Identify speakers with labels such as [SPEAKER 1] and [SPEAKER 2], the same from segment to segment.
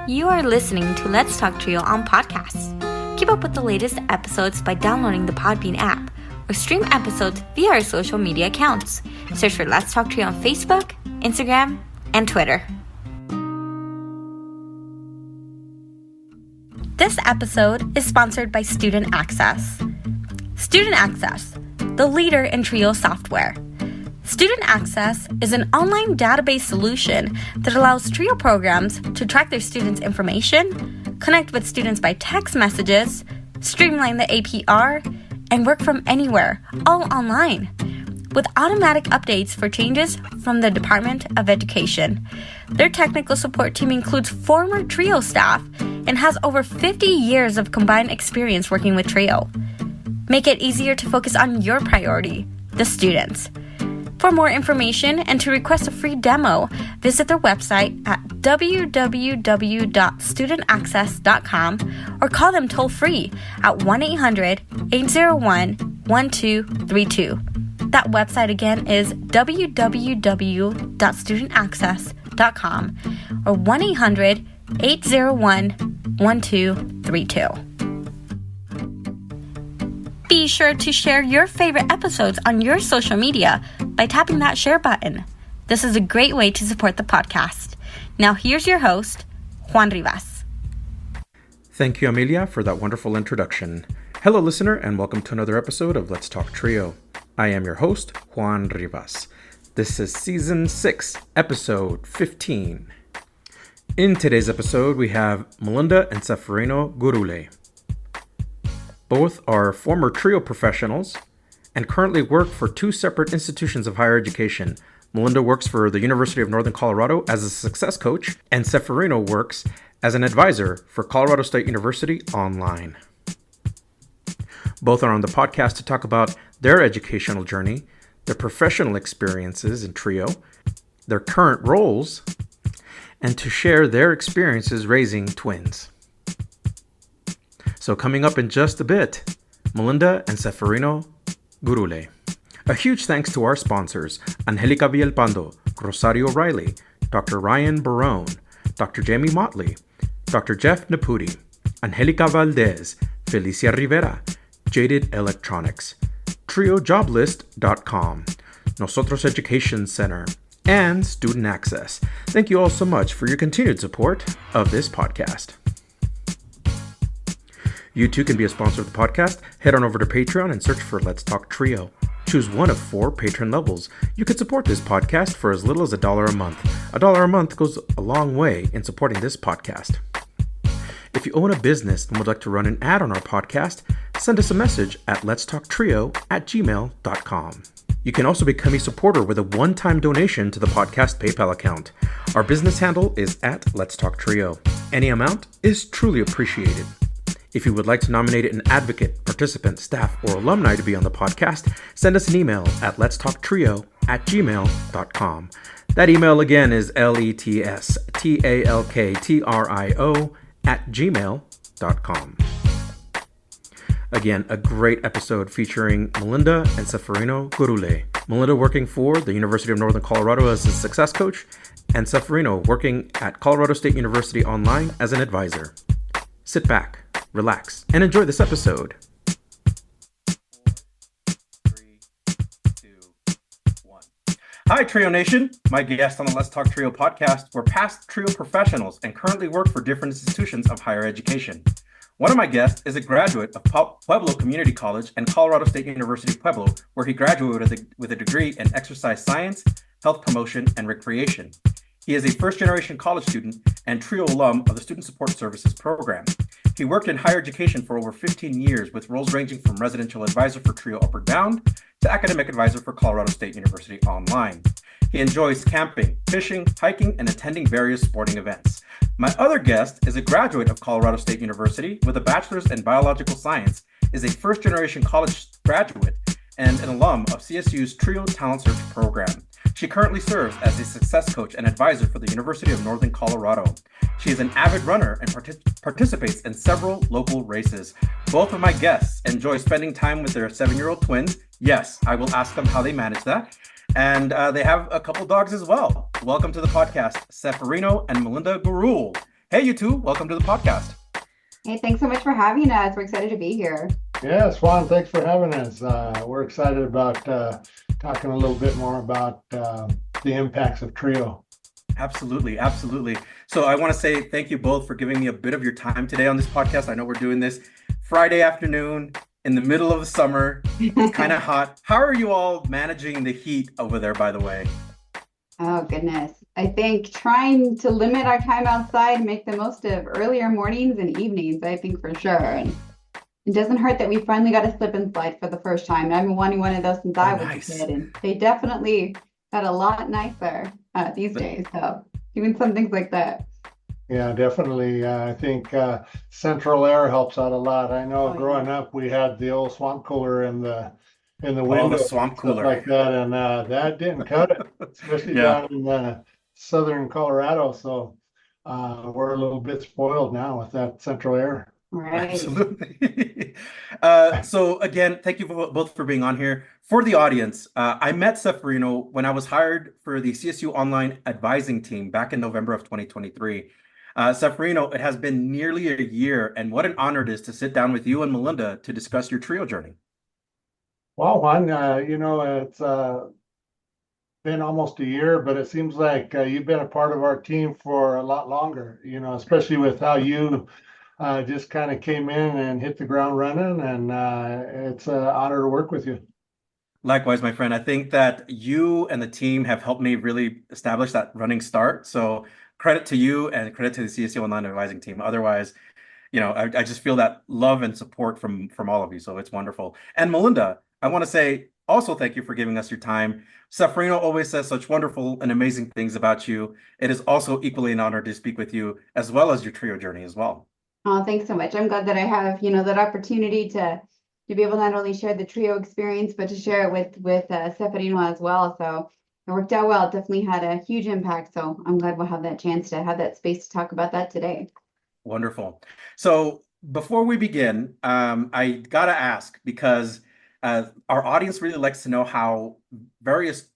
[SPEAKER 1] You are listening to Let's Talk Trio on podcasts. Keep up with the latest episodes by downloading the Podbean app or stream episodes via our social media accounts. Search for Let's Talk Trio on Facebook, Instagram, and Twitter. This episode is sponsored by Student Access. Student Access, the leader in Trio software. Student Access is an online database solution that allows Trio programs to track their students' information, connect with students by text messages, streamline the APR, and work from anywhere, all online, with automatic updates for changes from the Department of Education. Their technical support team includes former Trio staff and has over 50 years of combined experience working with Trio. Make it easier to focus on your priority, the students. For more information and to request a free demo, visit their website at www.studentaccess.com or call them toll-free at 1-800-801-1232. That website again is www.studentaccess.com or 1-800-801-1232. Be sure to share your favorite episodes on your social media by tapping that share button. This is a great way to support the podcast. Now here's your host, Juan Rivas.
[SPEAKER 2] Thank you, Amelia, for that wonderful introduction. Hello, listener, and welcome to another episode of Let's Talk Trio. I am your host, Juan Rivas. This is Season 6, Episode 15. In today's episode, we have Melinda and Seferino Gurule. Both are former Trio professionals and currently work for two separate institutions of higher education. Melinda works for the University of Northern Colorado as a success coach, and Seferino works as an advisor for Colorado State University online. Both are on the podcast to talk about their educational journey, their professional experiences in Trio, their current roles, and to share their experiences raising twins. So coming up in just a bit, Melinda and Seferino Gurule. A huge thanks to our sponsors, Angelica Villalpando, Rosario Riley, Dr. Ryan Barone, Dr. Jamie Motley, Dr. Jeff Naputi, Angelica Valdez, Felicia Rivera, Jaded Electronics, TrioJoblist.com, NOSOTROS Education Center, and Student Access. Thank you all so much for your continued support of this podcast. You too can be a sponsor of the podcast. Head on over to Patreon and search for Let's Talk Trio. Choose one of 4 patron levels. You can support this podcast for as little as $1 a month. $1 a month goes a long way in supporting this podcast. If you own a business and would like to run an ad on our podcast, send us a message at letstalktrio@gmail.com. You can also become a supporter with a one-time donation to the podcast PayPal account. Our business handle is at Let's Talk Trio. Any amount is truly appreciated. If you would like to nominate an advocate, participant, staff, or alumni to be on the podcast, send us an email at letstalktrio@gmail.com. That email again is letstalktrio@gmail.com. Again, a great episode featuring Melinda and Seferino Gurule. Melinda working for the University of Northern Colorado as a success coach, and Seferino working at Colorado State University online as an advisor. Sit back, relax, and enjoy this episode. 3, 2, 1. Hi, Trio Nation. My guests on the Let's Talk Trio podcast were past Trio professionals and currently work for different institutions of higher education. One of my guests is a graduate of Pueblo Community College and Colorado State University Pueblo, where he graduated with a degree in exercise science, health promotion, and recreation. He is a first-generation college student and Trio alum of the Student Support Services program. He worked in higher education for over 15 years with roles ranging from residential advisor for Trio Upward Bound to academic advisor for Colorado State University Online. He enjoys camping, fishing, hiking, and attending various sporting events. My other guest is a graduate of Colorado State University with a bachelor's in biological science, is a first-generation college graduate, and an alum of CSU's Trio Talent Search program. She currently serves as a success coach and advisor for the University of Northern Colorado. She is an avid runner and participates in several local races. Both of my guests enjoy spending time with their 7-year-old twins. Yes, I will ask them how they manage that. And they have a couple dogs as well. Welcome to the podcast, Seferino and Melinda Gurule. Hey, you two, welcome to the podcast.
[SPEAKER 3] Hey, thanks so much for having us. We're excited to be here.
[SPEAKER 4] Yes, Juan, thanks for having us. We're excited about talking a little bit more about the impacts of Trio.
[SPEAKER 2] Absolutely, absolutely. So I want to say thank you both for giving me a bit of your time today on this podcast. I know we're doing this Friday afternoon in the middle of the summer. It's kind of hot. How are you all managing the heat over there, by the way?
[SPEAKER 3] Oh, goodness. I think trying to limit our time outside, make the most of earlier mornings and evenings, I think for sure. And it doesn't hurt that we finally got a slip and slide for the first time. And I've been wanting one of those since I was
[SPEAKER 2] Nice.
[SPEAKER 3] a kid, and they definitely got a lot nicer these days. So doing some things like that.
[SPEAKER 4] Yeah, definitely. I think central air helps out a lot. I know
[SPEAKER 3] Oh,
[SPEAKER 4] growing
[SPEAKER 3] yeah.
[SPEAKER 4] up, we had the old swamp cooler in the
[SPEAKER 2] Oh, the
[SPEAKER 4] window and
[SPEAKER 2] swamp
[SPEAKER 4] stuff
[SPEAKER 2] cooler.
[SPEAKER 4] like that, and that didn't cut it, especially
[SPEAKER 2] Yeah,
[SPEAKER 4] down in southern Colorado. So we're a little bit spoiled now with that central air.
[SPEAKER 3] Right.
[SPEAKER 2] absolutely. So again, thank you both for being on here. For the audience, I met Seferino when I was hired for the CSU Online Advising team back in November of 2023. Seferino, it has been nearly a year, and what an honor it is to sit down with you and Melinda to discuss your trio journey.
[SPEAKER 4] Well, Juan, it's been almost a year, but it seems like you've been a part of our team for a lot longer, especially with how you just kind of came in and hit the ground running. And it's an honor to work with you.
[SPEAKER 2] Likewise, my friend, I think that you and the team have helped me really establish that running start. So credit to you and credit to the CSU Online Advising team. Otherwise, I just feel that love and support from all of you. So it's wonderful. And Melinda, I want to say also thank you for giving us your time. Seferino always says such wonderful and amazing things about you. It is also equally an honor to speak with you as well as your trio journey as well.
[SPEAKER 3] Oh, thanks so much. I'm glad that I have, that opportunity to be able to not only share the trio experience, but to share it with Seferino as well. So it worked out well. It definitely had a huge impact. So I'm glad we'll have that chance to have that space to talk about that today.
[SPEAKER 2] Wonderful. So before we begin, I gotta ask because our audience really likes to know how various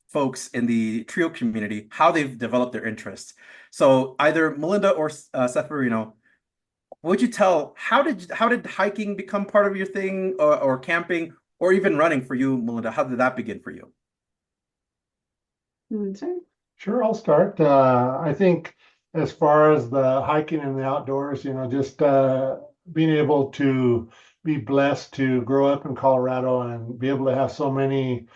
[SPEAKER 2] folks in the trio community, how they've developed their interests. So either Melinda or Seferino, would you tell how did hiking become part of your thing, or camping, or even running for you, Melinda? How did that begin for you?
[SPEAKER 3] Sure.
[SPEAKER 4] Sure, I'll start. I think as far as the hiking and the outdoors, just being able to be blessed to grow up in Colorado and be able to have so many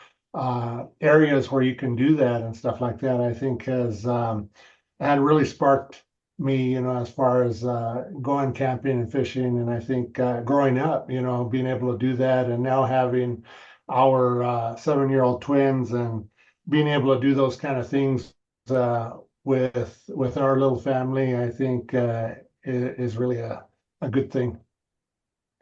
[SPEAKER 4] areas where you can do that and stuff like that, I think has had really sparked me, as far as going camping and fishing. And I think growing up, being able to do that and now having our 7-year-old twins and being able to do those kind of things with our little family, I think is really a good thing.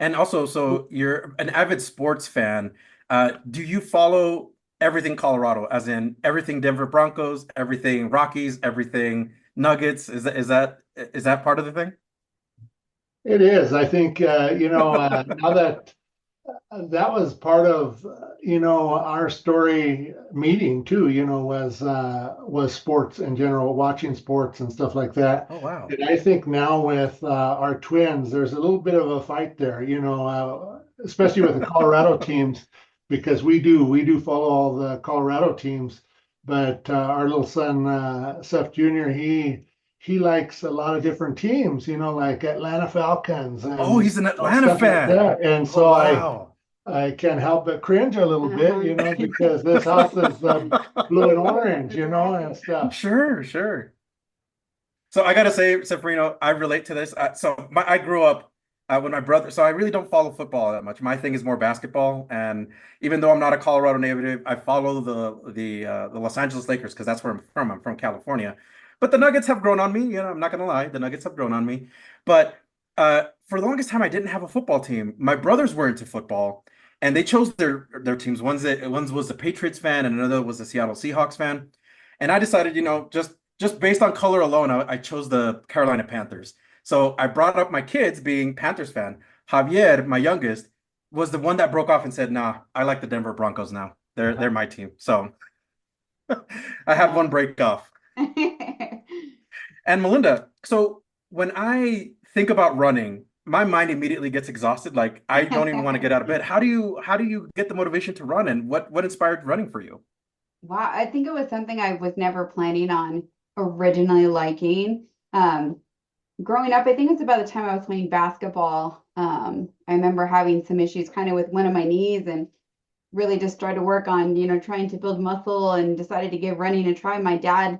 [SPEAKER 2] And also, so you're an avid sports fan. Do you follow everything Colorado, as in everything Denver Broncos, everything Rockies, everything Nuggets? Is that part of the thing?
[SPEAKER 4] It is. I think now that that was part of our story meeting too, was sports in general, watching sports and stuff like that.
[SPEAKER 2] Oh, wow.
[SPEAKER 4] And I think now with our twins, there's a little bit of a fight there, especially with the Colorado teams, because we do follow all the Colorado teams, but our little son Seth Jr. he likes a lot of different teams, like Atlanta Falcons
[SPEAKER 2] Oh,
[SPEAKER 4] and
[SPEAKER 2] he's an Atlanta
[SPEAKER 4] stuff like
[SPEAKER 2] fan.
[SPEAKER 4] that. And
[SPEAKER 2] Oh,
[SPEAKER 4] so
[SPEAKER 2] wow.
[SPEAKER 4] I can't help but cringe a little bit, because this house is blue and orange, and stuff.
[SPEAKER 2] Sure, sure. So I gotta say, Seferino, I relate to this. I grew up when my brother. So I really don't follow football that much. My thing is more basketball. And even though I'm not a Colorado native, I follow the Los Angeles Lakers because that's where I'm from. I'm from California. But the Nuggets have grown on me. I'm not gonna lie, the Nuggets have grown on me. But for the longest time, I didn't have a football team. My brothers were into football, and they chose their teams. One was a Patriots fan, and another was a Seattle Seahawks fan. And I decided, just based on color alone, I chose the Carolina Panthers. So I brought up my kids being Panthers fan. Javier, my youngest, was the one that broke off and said, "Nah, I like the Denver Broncos now. They're my team." So I had one break off. And Melinda, so when I think about running, my mind immediately gets exhausted. Like I don't even want to get out of bed. How do you get the motivation to run, and what inspired running for you?
[SPEAKER 3] Wow, I think it was something I was never planning on originally liking. Growing up, I think it's about the time I was playing basketball. I remember having some issues kind of with one of my knees and really just tried to work on, trying to build muscle and decided to give running a try. My dad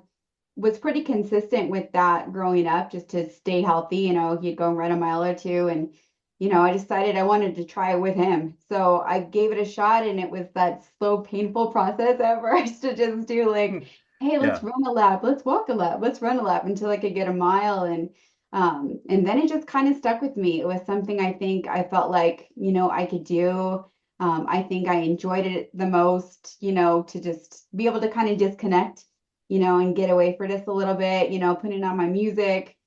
[SPEAKER 3] was pretty consistent with that growing up just to stay healthy. He'd go and run a mile or two. And, I decided I wanted to try it with him. So I gave it a shot, and it was that slow, painful process at first to just do like, hey, let's
[SPEAKER 2] Yeah.
[SPEAKER 3] run a lap, let's walk a lap, let's run a lap until I could get a mile. And then it just kind of stuck with me. It was something I think I felt like, I could do. I think I enjoyed it the most, to just be able to kind of disconnect, and get away for just a little bit, putting on my music.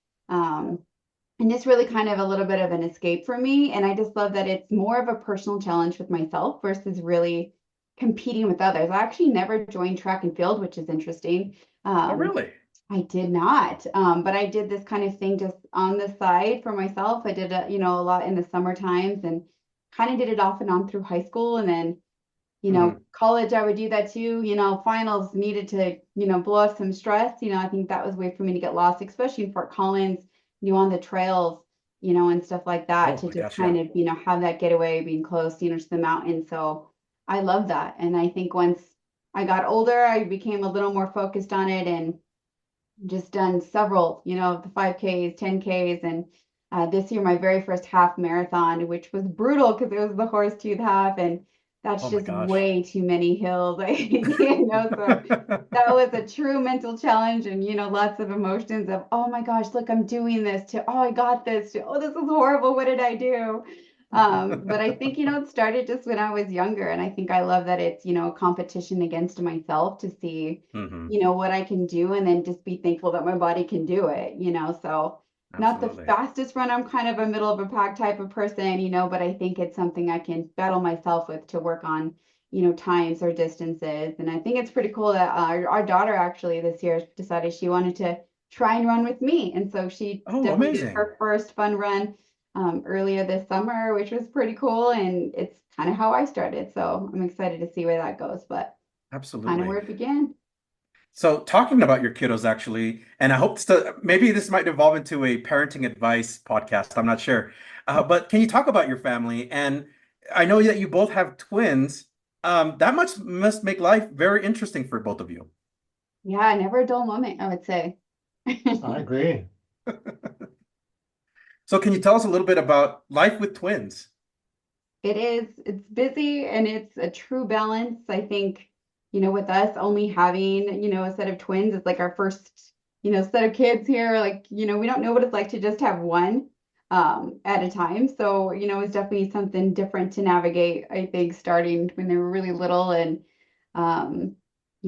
[SPEAKER 3] And just really kind of a little bit of an escape for me. And I just love that it's more of a personal challenge with myself versus really competing with others. I actually never joined track and field, which is interesting.
[SPEAKER 2] Oh,
[SPEAKER 3] Um,
[SPEAKER 2] really?
[SPEAKER 3] I did not, but I did this kind of thing just on the side for myself. I did a lot in the summer times and kind of did it off and on through high school. And then
[SPEAKER 2] Hmm.
[SPEAKER 3] college, I would do that too. Finals needed to, blow off some stress. I think that was a way for me to get lost, especially in Fort Collins, on the trails, and stuff like that,
[SPEAKER 2] Oh
[SPEAKER 3] to
[SPEAKER 2] my
[SPEAKER 3] just
[SPEAKER 2] gosh, yeah.
[SPEAKER 3] kind of, have that getaway, being close, to the mountains. So I love that. And I think once I got older, I became a little more focused on it and just done several, the 5Ks, 10Ks, and this year my very first half marathon, which was brutal because it was the Horse-Tooth Half, and that's
[SPEAKER 2] Oh my
[SPEAKER 3] just
[SPEAKER 2] gosh.
[SPEAKER 3] way too many hills. So that was a true mental challenge, and lots of emotions of, oh my gosh, look, I'm doing this, to, oh, I got this, to, oh, this is horrible, what did I do? But I think, it started just when I was younger, and I think I love that it's, a competition against myself to see
[SPEAKER 2] Hmm.
[SPEAKER 3] what I can do, and then just be thankful that my body can do it. So not the
[SPEAKER 2] Absolutely.
[SPEAKER 3] fastest run. I'm kind of a middle of a pack type of person, but I think it's something I can battle myself with to work on, times or distances. And I think it's pretty cool that our daughter actually this year decided she wanted to try and run with me. And so she
[SPEAKER 2] Oh,
[SPEAKER 3] definitely did
[SPEAKER 2] amazing.
[SPEAKER 3] her first fun run earlier this summer, which was pretty cool. And it's kind of how I started. So I'm excited to see where that goes, but kind of
[SPEAKER 2] Absolutely.
[SPEAKER 3] where it began.
[SPEAKER 2] So talking about your kiddos actually, and I hope maybe this might evolve into a parenting advice podcast. I'm not sure. But can you talk about your family? And I know that you both have twins. That much must make life very interesting for both of you.
[SPEAKER 3] Yeah, never a dull moment, I would say.
[SPEAKER 4] I agree.
[SPEAKER 2] So can you tell us a little bit about life with twins?
[SPEAKER 3] It's busy and it's a true balance. I think, with us only having, a set of twins, it's like our first, set of kids here. Like, we don't know what it's like to just have one at a time. So, it's definitely something different to navigate, I think, starting when they were really little. And um,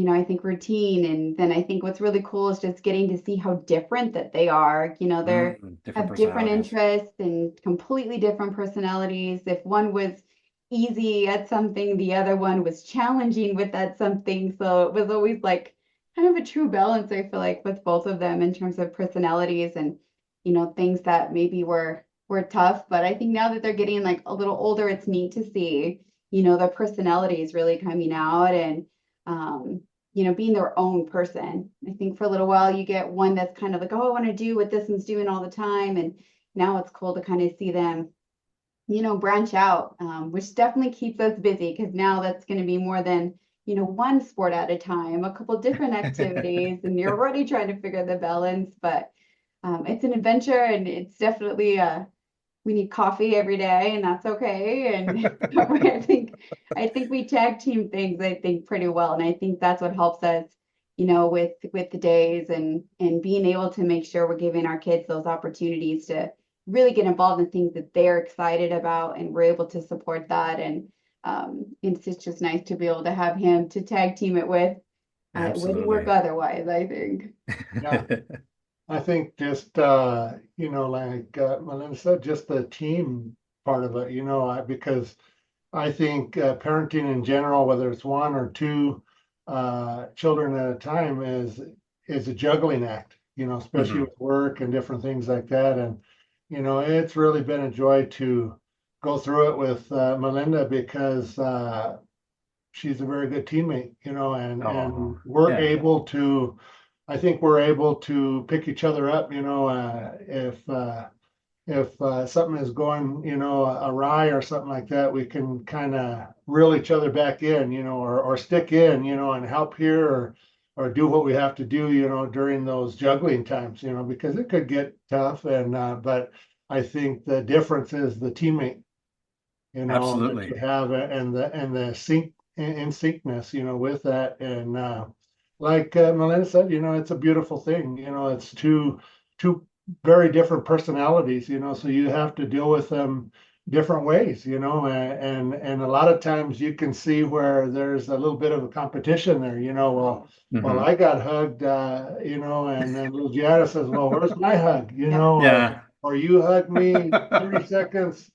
[SPEAKER 3] I think routine. And then I think what's really cool is just getting to see how different that they are. They're
[SPEAKER 2] Different
[SPEAKER 3] have different
[SPEAKER 2] personalities.
[SPEAKER 3] interests and completely different personalities. If one was easy at something, the other one was challenging with that something. So it was always like kind of a true balance, I feel like, with both of them in terms of personalities and, things that maybe were tough. But I think now that they're getting like a little older, it's neat to see, their personalities really coming out and um, being their own person. I think for a little while you get one that's kind of like, oh, I want to do what this one's doing all the time. And now it's cool to kind of see them, branch out, which definitely keeps us busy because now that's going to be more than, one sport at a time, a couple different activities, and you're already trying to figure the balance. But it's an adventure, and it's definitely we need coffee every day, and that's okay. And I think we tag team things, I think, pretty well. And I think that's what helps us, with the days and being able to make sure we're giving our kids those opportunities to really get involved in things that they're excited about, and we're able to support that. And it's just nice to be able to have him to tag team it with. It wouldn't work
[SPEAKER 2] Absolutely.
[SPEAKER 3] otherwise, I think.
[SPEAKER 4] Yeah, I think just like Melinda said, just the team part of it, because I think parenting in general, whether it's one or two children at a time, is a juggling act. especially with work and different things like that. And, it's really been a joy to go through it with Melinda because she's a very good teammate, and
[SPEAKER 2] Oh,
[SPEAKER 4] we're
[SPEAKER 2] yeah.
[SPEAKER 4] able to, I think we're able to pick each other up, if something is going, awry or something like that, we can kind of reel each other back in, or stick in, and help here or do what we have to do, during those juggling times, because it could get tough. And but I think the difference is the teammate, that
[SPEAKER 2] Absolutely.
[SPEAKER 4] you have and the in syncness, with that. And like Melinda said, it's a beautiful thing. It's two very different personalities, so you have to deal with them different ways, and a lot of times you can see where there's a little bit of a competition there, well, I got hugged, and then little Gianna says, well, where's my hug,
[SPEAKER 2] Yeah.
[SPEAKER 4] or you hugged me 30 seconds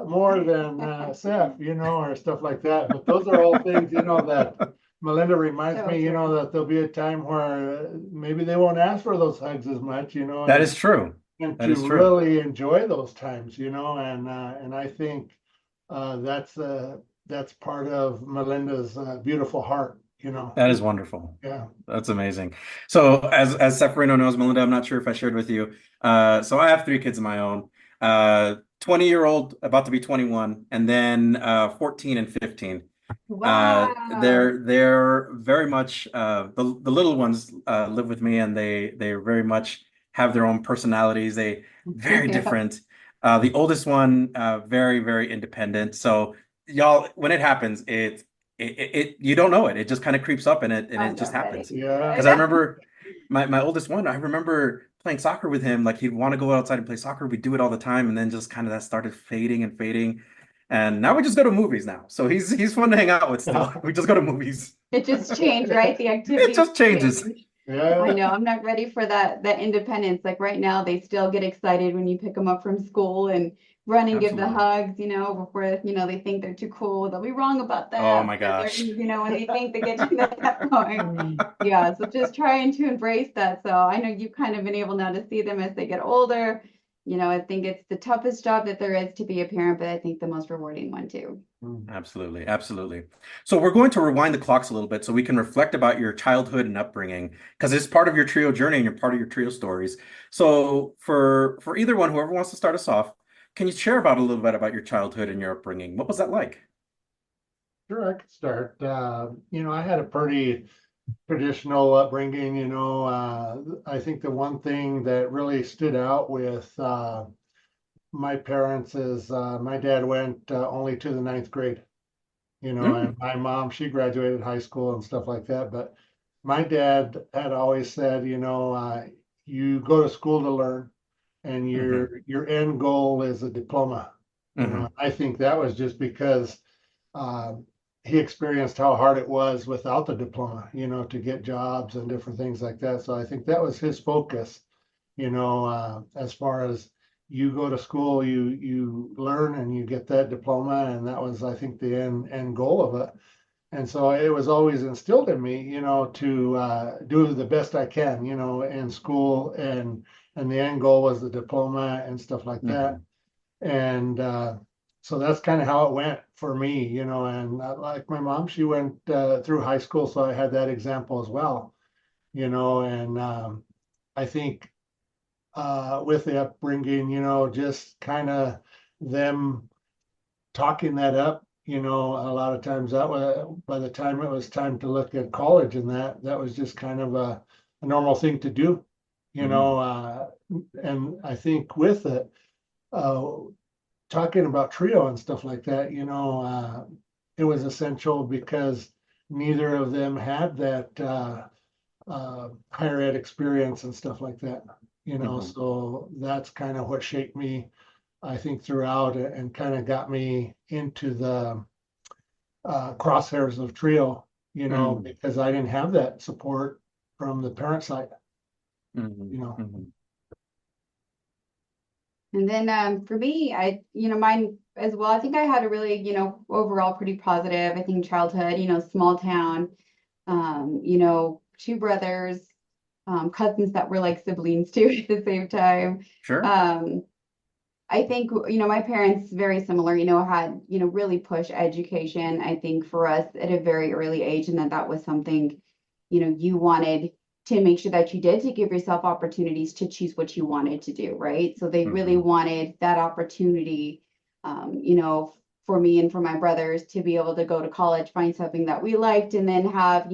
[SPEAKER 4] more than Seth, or stuff like that. But those are all things, that Melinda reminds
[SPEAKER 3] So
[SPEAKER 4] me,
[SPEAKER 3] true.
[SPEAKER 4] that there'll be a time where maybe they won't ask for those hugs as much,
[SPEAKER 2] That is true.
[SPEAKER 4] and
[SPEAKER 2] That
[SPEAKER 4] to
[SPEAKER 2] is true.
[SPEAKER 4] really enjoy those times, and I think that's part of Melinda's beautiful heart,
[SPEAKER 2] That is wonderful.
[SPEAKER 4] yeah.
[SPEAKER 2] That's amazing. So as Seferino knows, Melinda, I'm not sure if I shared with you. So I have three kids of my own. 20-year-old, about to be 21, and then 14 and 15.
[SPEAKER 3] Wow.
[SPEAKER 2] They're very much the little ones live with me, and they very much have their own personalities. They very
[SPEAKER 3] Yeah,
[SPEAKER 2] different. The oldest one very, very independent. So y'all, when it happens, it you don't know it. It just kind of creeps up, and
[SPEAKER 3] I
[SPEAKER 2] it just
[SPEAKER 3] know, right?
[SPEAKER 2] happens.
[SPEAKER 4] Yeah.
[SPEAKER 2] Because I remember my oldest one, I remember playing soccer with him. Like he'd want to go outside and play soccer. We do it all the time, and then just kind of that started fading and fading. And now we just go to movies now. So he's fun to hang out with still. We just go to movies.
[SPEAKER 3] It just changed, right? The
[SPEAKER 2] It
[SPEAKER 3] activities
[SPEAKER 2] just changes.
[SPEAKER 3] change. I
[SPEAKER 4] Yeah.
[SPEAKER 3] know, I'm not ready for that independence. Like right now, they still get excited when you pick them up from school and run and give the
[SPEAKER 2] Absolutely.
[SPEAKER 3] hugs, before, they think they're too cool. They'll be wrong about
[SPEAKER 2] Oh
[SPEAKER 3] that.
[SPEAKER 2] my
[SPEAKER 3] But they're,
[SPEAKER 2] gosh.
[SPEAKER 3] when they think they get to that point. Yeah, so just trying to embrace that. So I know you've kind of been able now to see them as they get older. I think it's the toughest job that there is to be a parent, but I think the most rewarding one too.
[SPEAKER 2] Absolutely, absolutely. So we're going to rewind the clocks a little bit so we can reflect about your childhood and upbringing because it's part of your trio journey and you're part of your trio stories. So for either one, whoever wants to start us off, can you share about a little bit about your childhood and your upbringing? What was that like?
[SPEAKER 4] Sure, I could start. I had a pretty traditional upbringing, I think the one thing that really stood out with my parents is my dad went only to the ninth grade, and
[SPEAKER 2] Mm,
[SPEAKER 4] my mom, she graduated high school and stuff like that. But my dad had always said, you go to school to learn, and
[SPEAKER 2] hmm
[SPEAKER 4] your end goal is a diploma.
[SPEAKER 2] hmm
[SPEAKER 4] I think that was just because uh, he experienced how hard it was without the diploma, to get jobs and different things like that. So I think that was his focus, as far as you go to school, you learn and you get that diploma, and that was, I think, the end goal of it. And so it was always instilled in me, to do the best I can, in school, and the end goal was the diploma and stuff like that.
[SPEAKER 2] hmm
[SPEAKER 4] And so that's kind of how it went for me, and like my mom, she went through high school, so I had that example as well, and I think with the upbringing, just kind of them talking that up, a lot of times that was, by the time it was time to look at college, and that was just kind of a normal thing to do,
[SPEAKER 2] hmm
[SPEAKER 4] and I think with it, uh, talking about trio and stuff like that, it was essential because neither of them had that higher ed experience and stuff like that,
[SPEAKER 2] hmm
[SPEAKER 4] so that's kind of what shaped me, I think, throughout, and kind of got me into the crosshairs of trio,
[SPEAKER 2] hmm
[SPEAKER 4] because I didn't have that support from the parent side,
[SPEAKER 2] hmm
[SPEAKER 4] you know.
[SPEAKER 2] hmm
[SPEAKER 3] And then for me, mine as well. I think I had a really, overall pretty positive, I think childhood, small town, two brothers, cousins that were like siblings too at the same time.
[SPEAKER 2] Sure.
[SPEAKER 3] I think, my parents very similar, had, really push education, I think for us at a very early age, and that was something, you wanted to make sure that you did to give yourself opportunities to choose what you wanted to do, right? So they really wanted that opportunity, for me and for my brothers to be able to go to college, find something that we liked, and then have,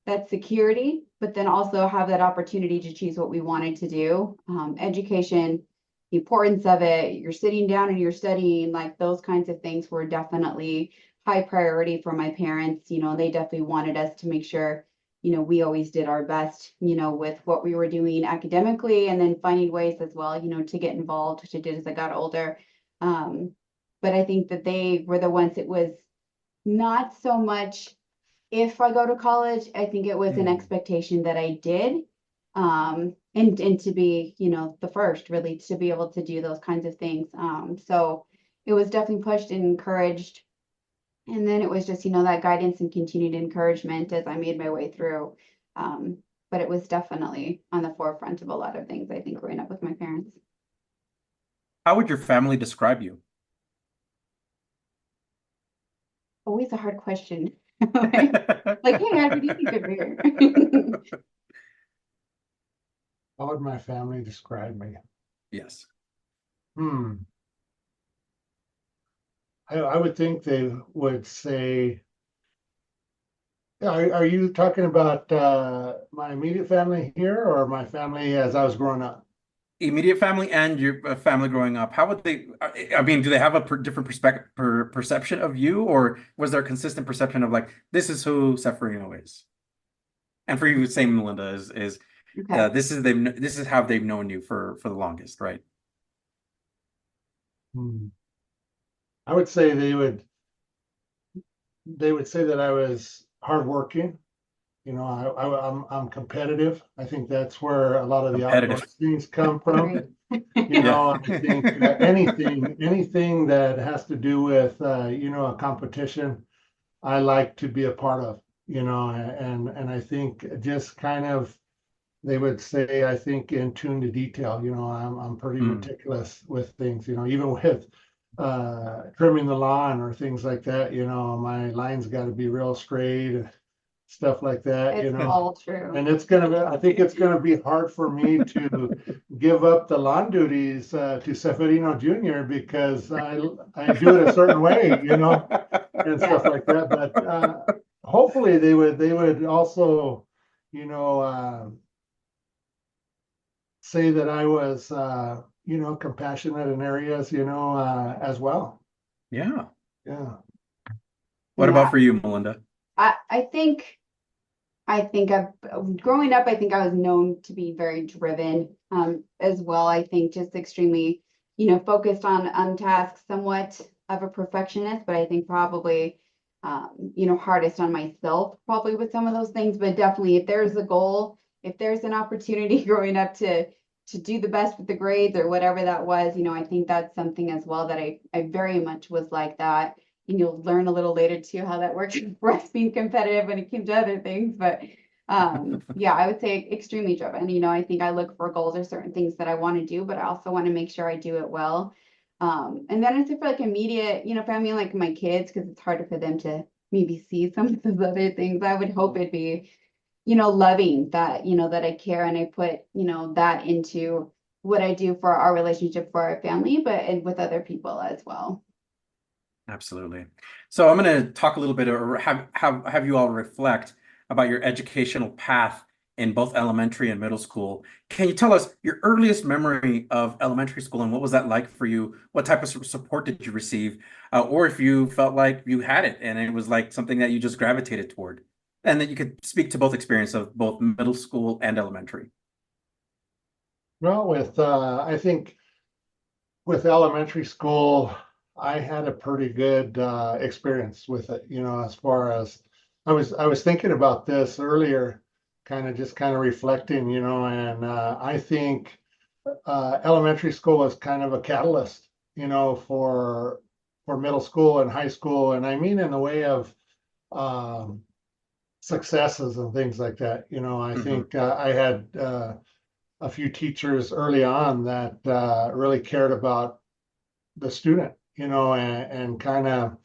[SPEAKER 3] that security, but then also have that opportunity to choose what we wanted to do. Education, the importance of it, you're sitting down and you're studying, like those kinds of things were definitely high priority for my parents. They definitely wanted us to make sure, we always did our best, with what we were doing academically, and then finding ways as well, to get involved, which I did as I got older. But I think that they were the ones, it was not so much if I go to college, I think it was an expectation that I did. And to be, the first really to be able to do those kinds of things. So it was definitely pushed and encouraged. And then it was just, that guidance and continued encouragement as I made my way through. But it was definitely on the forefront of a lot of things, I think, growing up with my parents.
[SPEAKER 2] How would your family describe you?
[SPEAKER 3] Always a hard question. Like, hey, how do you think of me?
[SPEAKER 4] How would my family describe me?
[SPEAKER 2] Yes.
[SPEAKER 4] I would think they would say, are you talking about my immediate family here or my family as I was growing up?
[SPEAKER 2] Immediate family and your family growing up. How would they, I mean, do they have a different perception of you, or was there a consistent perception of like, this is who Seferino is? And for you, same Melinda is
[SPEAKER 3] Okay.
[SPEAKER 2] this is how they've known you for the longest, right?
[SPEAKER 4] I would say they would say that I was hardworking. I'm competitive. I think that's where a lot of the outdoor
[SPEAKER 2] Competitive.
[SPEAKER 4] things come from. I think anything that has to do with a competition, I like to be a part of. And I think just kind of they would say, I think in tune to detail. I'm pretty meticulous with things. Even with trimming the lawn or things like that. My line's got to be real straight and stuff like that.
[SPEAKER 3] It's all true.
[SPEAKER 4] And I think it's gonna be hard for me to give up the lawn duties to Seferino Jr. because I do it a certain way, and stuff like that. But hopefully they would also, say that I was compassionate in areas, as well.
[SPEAKER 2] Yeah.
[SPEAKER 4] Yeah.
[SPEAKER 2] What about for you, Melinda?
[SPEAKER 3] I think growing up, I think I was known to be very driven, as well. I think just extremely, focused on tasks, somewhat of a perfectionist, but I think probably, hardest on myself probably with some of those things. But definitely if there's a goal, if there's an opportunity growing up to do the best with the grades or whatever that was, I think that's something as well that I very much was like that. And you'll learn a little later too how that works for us being competitive when it came to other things. But yeah, I would say extremely driven. I think I look for goals or certain things that I want to do, but I also want to make sure I do it well. And then I say for like immediate, family, like my kids, because it's harder for them to maybe see some of those other things. I would hope it'd be, loving that, that I care and I put, that into what I do for our relationship, for our family, but and with other people as well.
[SPEAKER 2] Absolutely. So I'm going to talk a little bit, or have you all reflect about your educational path in both elementary and middle school. Can you tell us your earliest memory of elementary school and what was that like for you? What type of support did you receive? Or if you felt like you had it and it was like something that you just gravitated toward, and that you could speak to both experience of both middle school and elementary.
[SPEAKER 4] Well, I think with elementary school, I had a pretty good experience with it, as far as I was thinking about this earlier, kind of reflecting, and I think elementary school was kind of a catalyst, for middle school and high school. And I mean, in the way of successes and things like that. I think I had a few teachers early on that really cared about the student, and kind of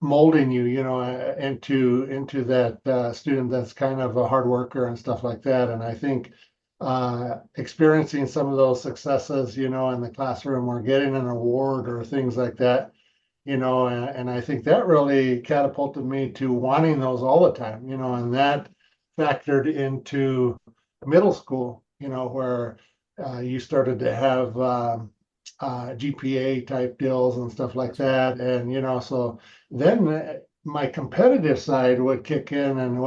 [SPEAKER 4] molding you, into that student that's kind of a hard worker and stuff like that. And I think experiencing some of those successes, in the classroom or getting an award or things like that, and I think that really catapulted me to wanting those all the time, and that factored into middle school, where you started to have GPA type deals and stuff like that. And, so then my competitive side would kick in, and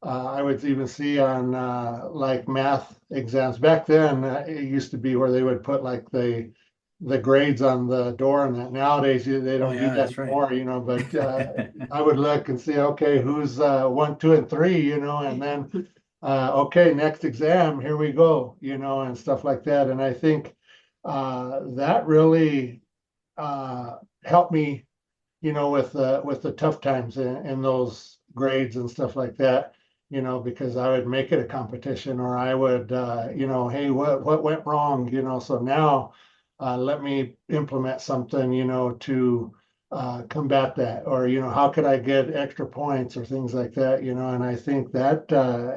[SPEAKER 4] I would even see on like math exams back then. It used to be where they would put like the grades on the door, and that nowadays they don't do that anymore, but I would look and see, okay, who's 1, 2, and 3, and then okay, next exam, here we go, and stuff like that. And I think that really helped me, with the tough times in those grades and stuff like that, because I would make it a competition, or I would, hey, what went wrong, so now let me implement something, to combat that, or, how could I get extra points or things like that, and I think that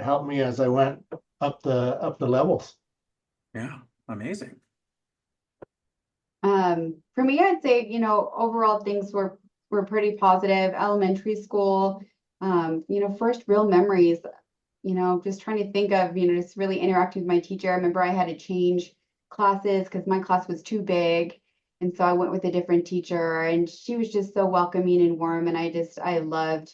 [SPEAKER 4] helped me as I went up the levels.
[SPEAKER 2] Yeah, amazing.
[SPEAKER 3] For me, I'd say, overall things were pretty positive. Elementary school, first real memories, just trying to think of, just really interacting with my teacher. I remember I had to change classes because my class was too big. And so I went with a different teacher, and she was just so welcoming and warm. And I loved,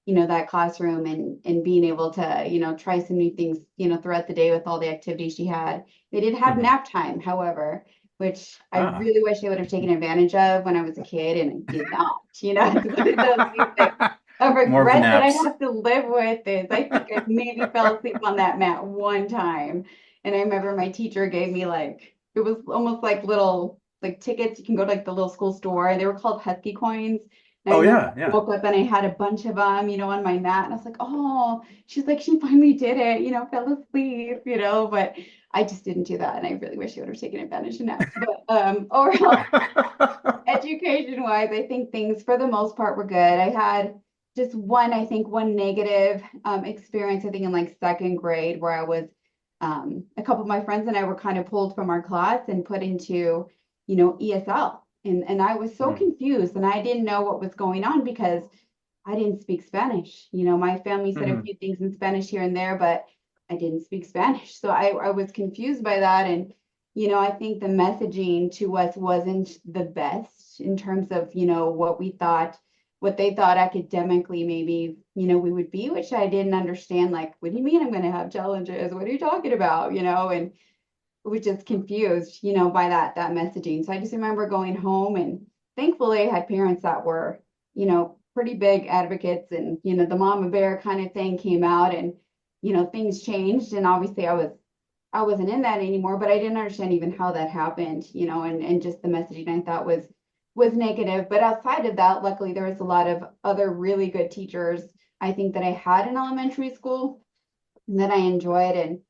[SPEAKER 3] that classroom and being able to, try some new things, throughout the day with all the activities she had. They did have nap time, however, which I really wish I would have taken advantage of when I was a kid, and I did not, It's one of those things that I regret that I have to live with is I think I maybe fell asleep on that mat one time. And I remember my teacher gave me it was almost like little tickets. You can go to the little school store, and they were called Husky coins. And I woke up and I had a bunch of them, on my mat. And I was like, oh, she's like, she finally did it, fell asleep, but I just didn't do that. And I really wish I would have taken advantage of that. But overall, education wise, I think things for the most part were good. I had just one negative experience, I think in second grade, where I was a couple of my friends and I were kind of pulled from our class and put into, ESL. And I was so confused, and I didn't know what was going on because I didn't speak Spanish. My family said a few things in Spanish here and there, but I didn't speak Spanish. So I was confused by that. And, I think the messaging to us wasn't the best in terms of, what they thought academically maybe, we would be, which I didn't understand. Like, what do you mean I'm going to have challenges? What are you talking about? And was just confused, by that messaging. So I just remember going home, and thankfully I had parents that were, pretty big advocates, and, the mama bear kind of thing came out, and, things changed. And obviously I wasn't in that anymore, but I didn't understand even how that happened, and just the messaging I thought was negative. But outside of that, luckily there was a lot of other really good teachers, I think, that I had in elementary school and that I enjoyed. And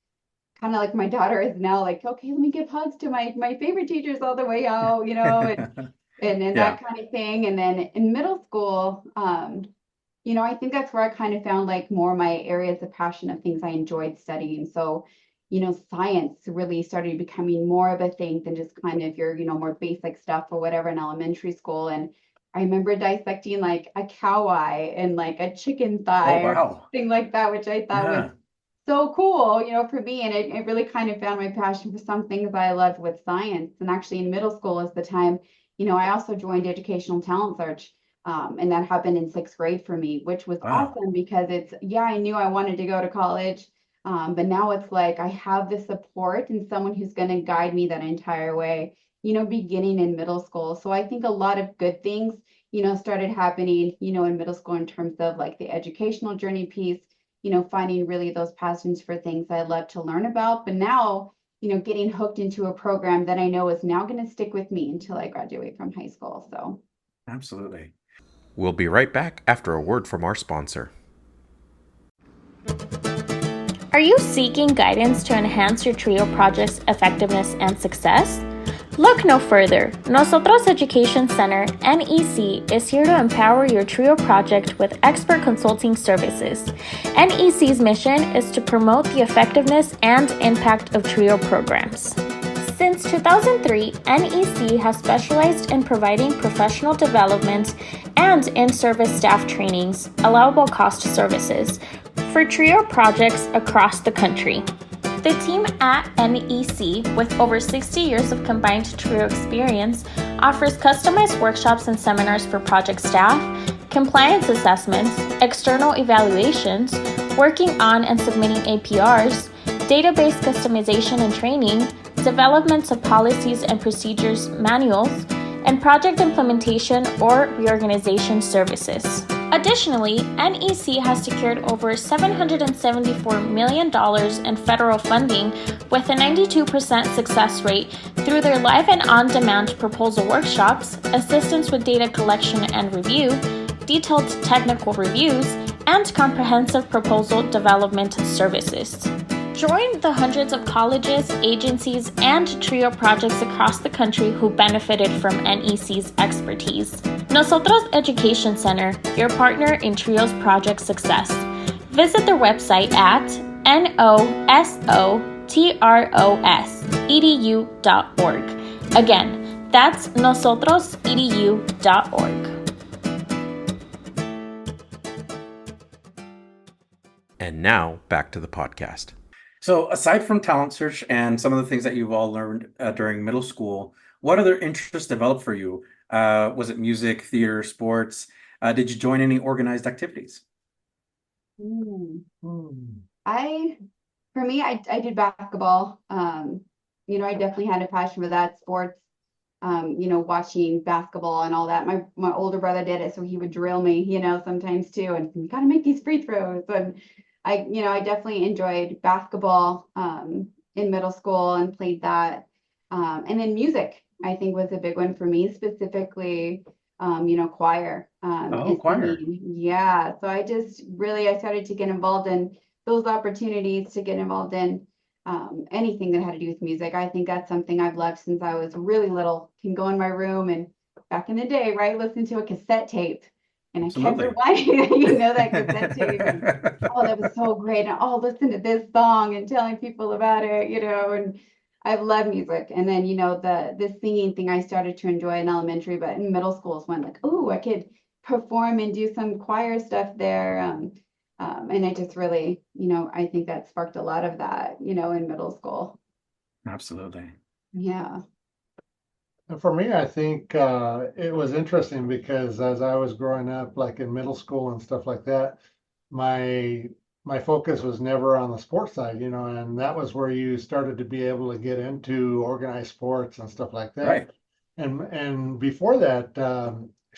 [SPEAKER 3] kind of like my daughter is now like, okay, let me give hugs to my favorite teachers all the way out, and that kind of thing. And then in middle school, I think that's where I kind of found more my areas of passion of things I enjoyed studying. So, science really started becoming more of a thing than just kind of your, more basic stuff or whatever in elementary school. And I remember dissecting a cow eye and a chicken thigh or something like that, which I thought was so cool, for me. And it really kind of found my passion for some things I loved with science. And actually in middle school is the time, I also joined Educational Talent Search. And that happened in 6th grade for me, which was awesome because I knew I wanted to go to college. But now it's I have the support and someone who's going to guide me that entire way, beginning in middle school. So I think a lot of good things, started happening, in middle school in terms of the educational journey piece, finding really those passions for things I love to learn about. But now, getting hooked into a program that I know is now going to stick with me until I graduate from high school. So.
[SPEAKER 2] Absolutely. We'll be right back after a word from our sponsor.
[SPEAKER 5] Are you seeking guidance to enhance your trio project's effectiveness and success? Look no further. NOSOTROS Education Center, NEC, is here to empower your trio project with expert consulting services. NEC's mission is to promote the effectiveness and impact of trio programs. Since 2003, NEC has specialized in providing professional development and in-service staff trainings, allowable cost services, for trio projects across the country. The team at NEC, with over 60 years of combined trio experience, offers customized workshops and seminars for project staff, compliance assessments, external evaluations, working on and submitting APRs, database customization and training, development of policies and procedures manuals, and project implementation or reorganization services. Additionally, NEC has secured over $774 million in federal funding with a 92% success rate through their live and on-demand proposal workshops, assistance with data collection and review, detailed technical reviews, and comprehensive proposal development services. Join the hundreds of colleges, agencies, and trio projects across the country who benefited from NEC's expertise. NOSOTROS Education Center, your partner in trio's project success. Visit their website at nosotros.edu.org. Again, that's nosotrosedu.org.
[SPEAKER 2] And now, back to the podcast. So aside from talent search and some of the things that you've all learned during middle school, what other interests developed for you? Was it music, theater, sports? Did you join any organized activities?
[SPEAKER 3] I did basketball. I definitely had a passion for that, sports, watching basketball and all that. My older brother did it, so he would drill me, sometimes too, and you gotta make these free throws. And I definitely enjoyed basketball in middle school and played that. And then music, I think, was a big one for me, specifically, choir. And
[SPEAKER 2] Choir.
[SPEAKER 3] singing. Yeah. So I started to get involved in those opportunities to get involved in anything that had to do with music. I think that's something I've loved since I was really little. Can go in my room and back in the day, right, listen to a cassette tape. And I kept rewinding, that cassette tape. And, oh, that was so great. And listen to this song and telling people about it, and I've loved music. And then, the singing thing I started to enjoy in elementary, but in middle school is when I could perform and do some choir stuff there. And I just really, I think that sparked a lot of that, in middle school.
[SPEAKER 2] Absolutely.
[SPEAKER 3] Yeah.
[SPEAKER 4] And for me, I think it was interesting because as I was growing up, like in middle school and stuff like that, my focus was never on the sports side, and that was where you started to be able to get into organized sports and stuff like that.
[SPEAKER 2] Right.
[SPEAKER 4] And before that,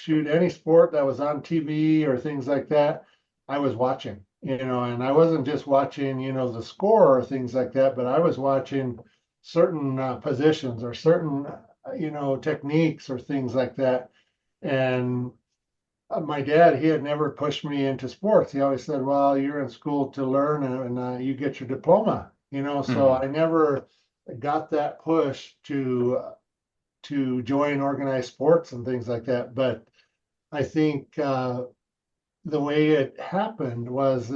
[SPEAKER 4] any sport that was on TV or things like that, I was watching, and I wasn't just watching, the score or things like that, but I was watching certain positions or certain techniques or things like that. And my dad, he had never pushed me into sports. He always said, well, you're in school to learn and you get your diploma, so I never got that push to join organized sports and things like that. But I think the way it happened was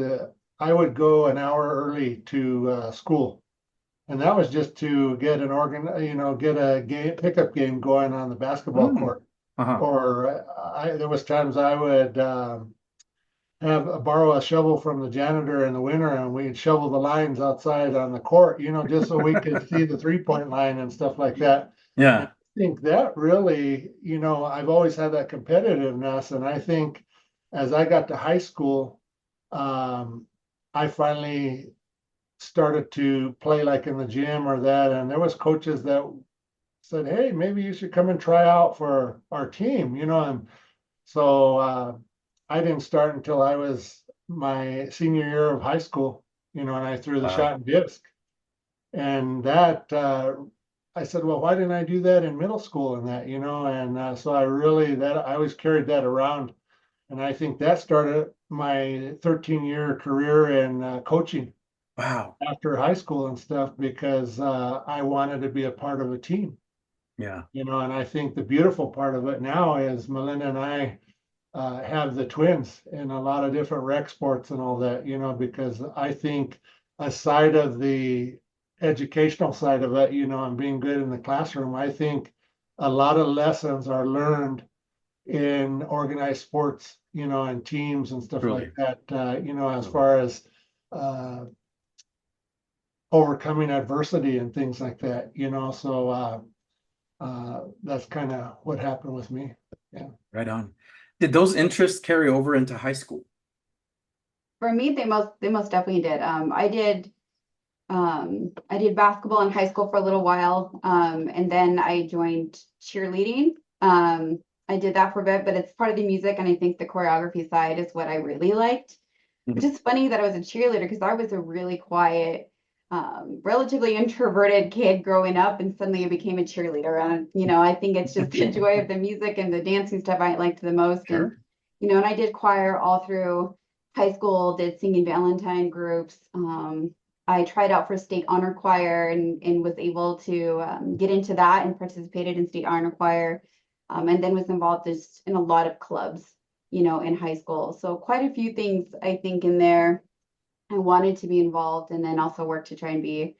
[SPEAKER 4] I would go an hour early to school. And that was just to get get a pickup game going on the basketball court. Or there was times I would borrow a shovel from the janitor in the winter, and we'd shovel the lines outside on the court, just so we could see the 3-point line and stuff like that.
[SPEAKER 2] Yeah.
[SPEAKER 4] And I think that really, I've always had that competitiveness, and I think as I got to high school, I finally started to play like in the gym or that, and there was coaches that said, hey, maybe you should come and try out for our team, and so I didn't start until I was my senior year of high school, and I threw the shot and disc. And that I said, well, why didn't I do that in middle school and that, and so I always carried that around And I think that started my 13-year career in coaching
[SPEAKER 2] Wow.
[SPEAKER 4] after high school and stuff because I wanted to be a part of a team,
[SPEAKER 2] Yeah.
[SPEAKER 4] and I think the beautiful part of it now is Melinda and I have the twins in a lot of different rec sports and all that, because I think aside of the educational side of it, and being good in the classroom, I think a lot of lessons are learned in organized sports, and teams and stuff
[SPEAKER 2] Truly.
[SPEAKER 4] like that, as far as overcoming adversity and things like that, so that's kind of what happened with me. Yeah.
[SPEAKER 2] Right on. Did those interests carry over into high school?
[SPEAKER 3] For me, they most definitely did. I did basketball in high school for a little while, and then I joined cheerleading. I did that for a bit, but it's part of the music, and I think the choreography side is what I really liked. Which is funny that I was a cheerleader because I was a really quiet, relatively introverted kid growing up, and suddenly I became a cheerleader. And I think it's just the joy of the music and the dancing stuff I liked the most.
[SPEAKER 2] Sure.
[SPEAKER 3] And and I did choir all through high school, did singing Valentine groups. I tried out for state honor choir and was able to get into that and participated in state honor choir, and then was involved just in a lot of clubs, in high school. So quite a few things I think in there. I wanted to be involved, and then also work to try and be,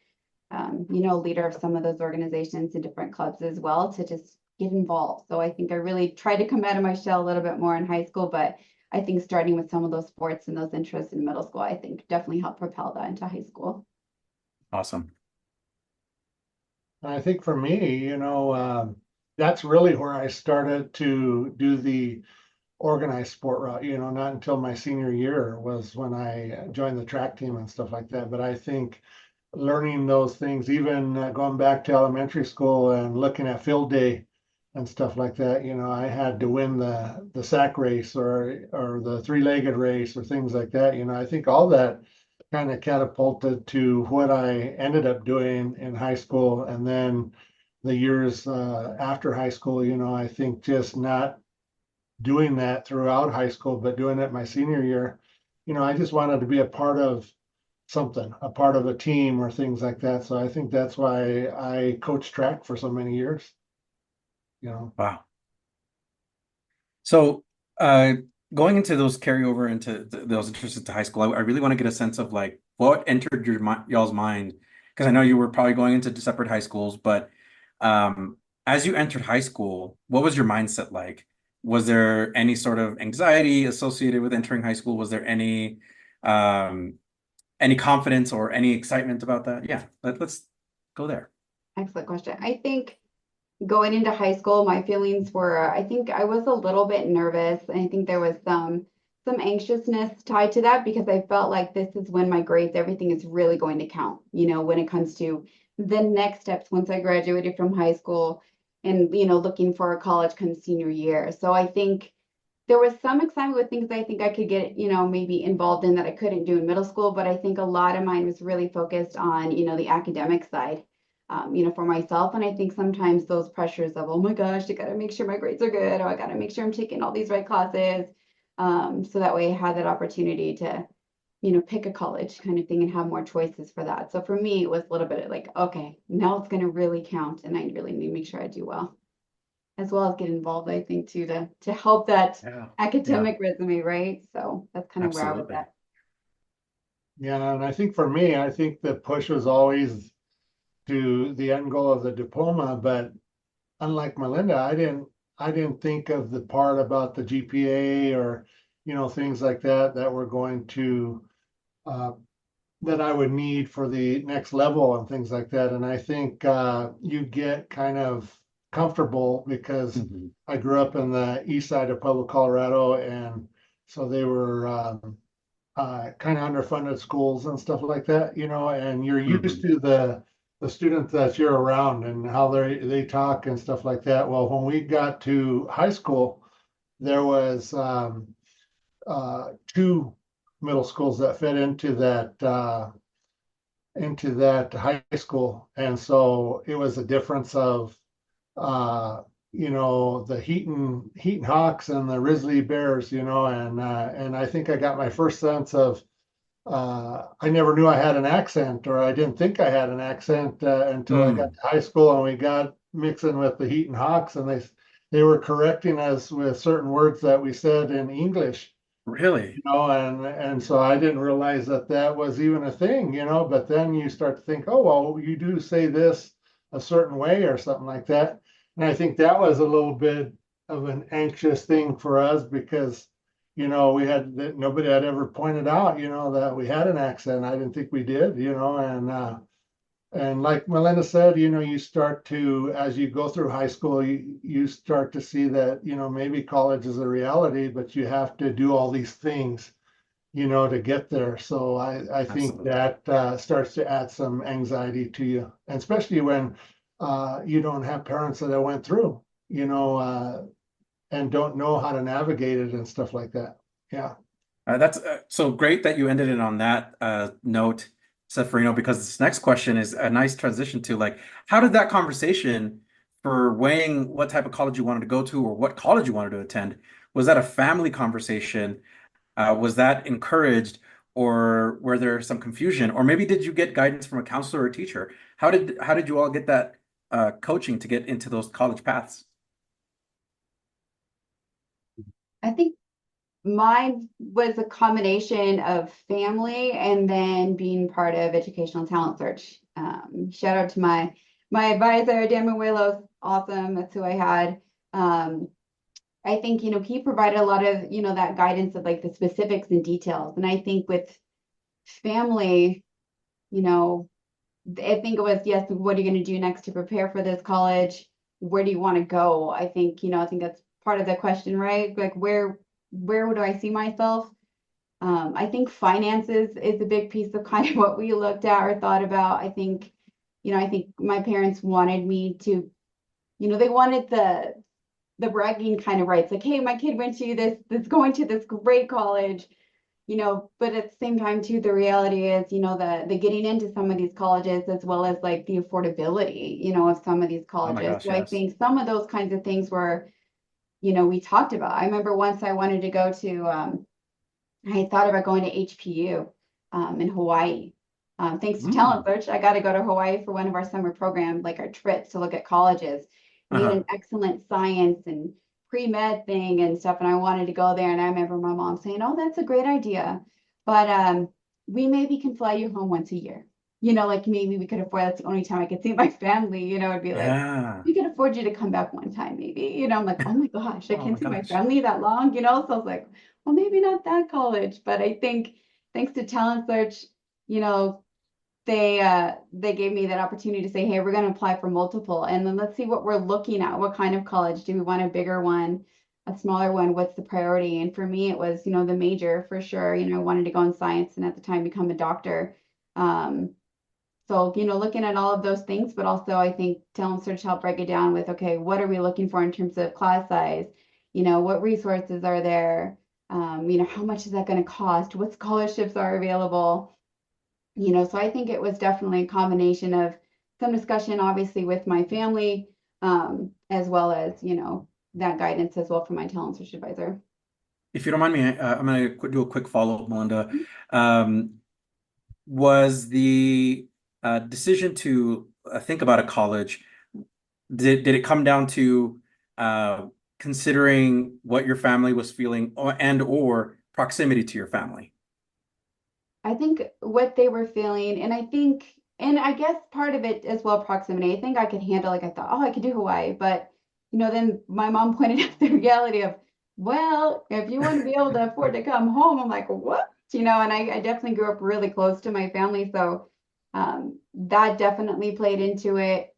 [SPEAKER 3] leader of some of those organizations and different clubs as well to just get involved. So I think I really tried to come out of my shell a little bit more in high school, but I think starting with some of those sports and those interests in middle school, I think definitely helped propel that into high school.
[SPEAKER 2] Awesome.
[SPEAKER 4] And I think for me, that's really where I started to do the organized sport route, not until my senior year was when I joined the track team and stuff like that. But I think learning those things, even going back to elementary school and looking at field day and stuff like that, I had to win the sack race or the three-legged race or things like that. I think all that kind of catapulted to what I ended up doing in high school. And then the years after high school, I think just not doing that throughout high school, but doing it my senior year, I just wanted to be a part of something, a part of a team or things like that. So I think that's why I coached track for so many years.
[SPEAKER 2] Wow. So going into those carryover into those interests into high school, I really want to get a sense of like what entered y'all's mind, because I know you were probably going into separate high schools, but as you entered high school, what was your mindset like? Was there any sort of anxiety associated with entering high school? Was there any confidence or any excitement about that? Yeah, let's go there.
[SPEAKER 3] Excellent question. I think going into high school, my feelings were, I think I was a little bit nervous. And I think there was some anxiousness tied to that because I felt like this is when my grades, everything is really going to count, when it comes to the next steps once I graduated from high school and, looking for a college come senior year. So I think there was some excitement with things I think I could get, maybe involved in that I couldn't do in middle school, but I think a lot of mine was really focused on, the academic side, for myself. And I think sometimes those pressures of, oh my gosh, I got to make sure my grades are good, or I got to make sure I'm taking all these right classes. So that way I had that opportunity to, pick a college kind of thing and have more choices for that. So for me, it was a little bit of like, okay, now it's going to really count. And I really need to make sure I do well, as well as get involved, I think, too, to help that academic resume, right? So that's kind of where I was at.
[SPEAKER 4] Yeah, and I think for me, I think the push was always to the end goal of the diploma, but unlike Melinda, I didn't think of the part about the GPA or things like that were going to that I would need for the next level and things like that. And I think you get kind of comfortable because I grew up in the east side of Pueblo, Colorado, and so they were kind of underfunded schools and stuff like that, and you're used to the students that you're around and how they talk and stuff like that. Well, when we got to high school, there was two middle schools that fit into that high school, and so it was a difference of the Heaton Hawks and the Risley Bears, and I think I got my first sense of I never knew I had an accent, or I didn't think I had an accent until I got to high school and we got mixing with the Heaton Hawks, and they were correcting us with certain words that we said in English.
[SPEAKER 2] Really?
[SPEAKER 4] And so I didn't realize that was even a thing, but then you start to think, oh, well, you do say this a certain way or something like that. And I think that was a little bit of an anxious thing for us because, nobody had ever pointed out, that we had an accent. I didn't think we did, and like Melinda said, you start to, as you go through high school, you start to see that, maybe college is a reality, but you have to do all these things, to get there. So I think
[SPEAKER 2] Absolutely.
[SPEAKER 4] that starts to add some anxiety to you, and especially when you don't have parents that went through, and don't know how to navigate it and stuff like that. Yeah.
[SPEAKER 2] That's so great that you ended it on that note, Seferino, because this next question is a nice transition to like, how did that conversation for weighing what type of college you wanted to go to or what college you wanted to attend, was that a family conversation? Was that encouraged, or were there some confusion? Or maybe did you get guidance from a counselor or a teacher? How did you all get that coaching to get into those college paths?
[SPEAKER 3] I think mine was a combination of family and then being part of educational talent search. Shout out to my advisor, Dan Manuelos, awesome. That's who I had. I think, he provided a lot of, that guidance of like the specifics and details. And I think with family, I think it was, yes, what are you going to do next to prepare for this college? Where do you want to go? I think, I think that's part of the question, right? Like where do I see myself? I think finances is a big piece of kind of what we looked at or thought about. I think my parents wanted me to, they wanted the bragging kind of rights, like, hey, my kid went to this going to this great college, but at the same time too, the reality is, the getting into some of these colleges as well as like the affordability, of some of these
[SPEAKER 2] Oh my
[SPEAKER 3] colleges.
[SPEAKER 2] gosh,
[SPEAKER 3] So I
[SPEAKER 2] yes.
[SPEAKER 3] think some of those kinds of things were, we talked about. I remember once I wanted to go to, I thought about going to HPU in Hawaii. Thanks to Talent Search, I got to go to Hawaii for one of our summer programs, like our trips to look at colleges. We had an excellent science and pre-med thing and stuff, and I wanted to go there. And I remember my mom saying, "Oh, that's a great idea, but we maybe can fly you home once a year. Like maybe we could afford. That's the only time I could see my family. It'd be like."
[SPEAKER 2] Yeah.
[SPEAKER 3] We could afford you to come back one time, maybe. I'm like, oh my gosh, I
[SPEAKER 2] Oh
[SPEAKER 3] can't
[SPEAKER 2] my
[SPEAKER 3] see my
[SPEAKER 2] gosh.
[SPEAKER 3] family that long. So I was like, well, maybe not that college. But I think thanks to Talent Search, you know, they gave me that opportunity to say, hey, we're going to apply for multiple, and then let's see what we're looking at. What kind of college? Do we want a bigger one, a smaller one? What's the priority? And for me, it was, the major for sure. I wanted to go in science and at the time become a doctor. So, looking at all of those things, but also I think Talent Search helped break it down with, okay, what are we looking for in terms of class size? What resources are there? How much is that going to cost? What scholarships are available? So I think it was definitely a combination of some discussion, obviously, with my family, as well as, that guidance as well from my Talent Search advisor.
[SPEAKER 2] If you don't mind me, I'm going to do a quick follow-up, Melinda. Was the decision to think about a college, did it come down to considering what your family was feeling or proximity to your family?
[SPEAKER 3] I think what they were feeling, and I guess part of it as well, proximity. I think I could handle, like I thought, oh, I could do Hawaii, but then my mom pointed out the reality of, well, if you want to be able to afford to come home, I'm like, what? And I definitely grew up really close to my family, so that definitely played into it.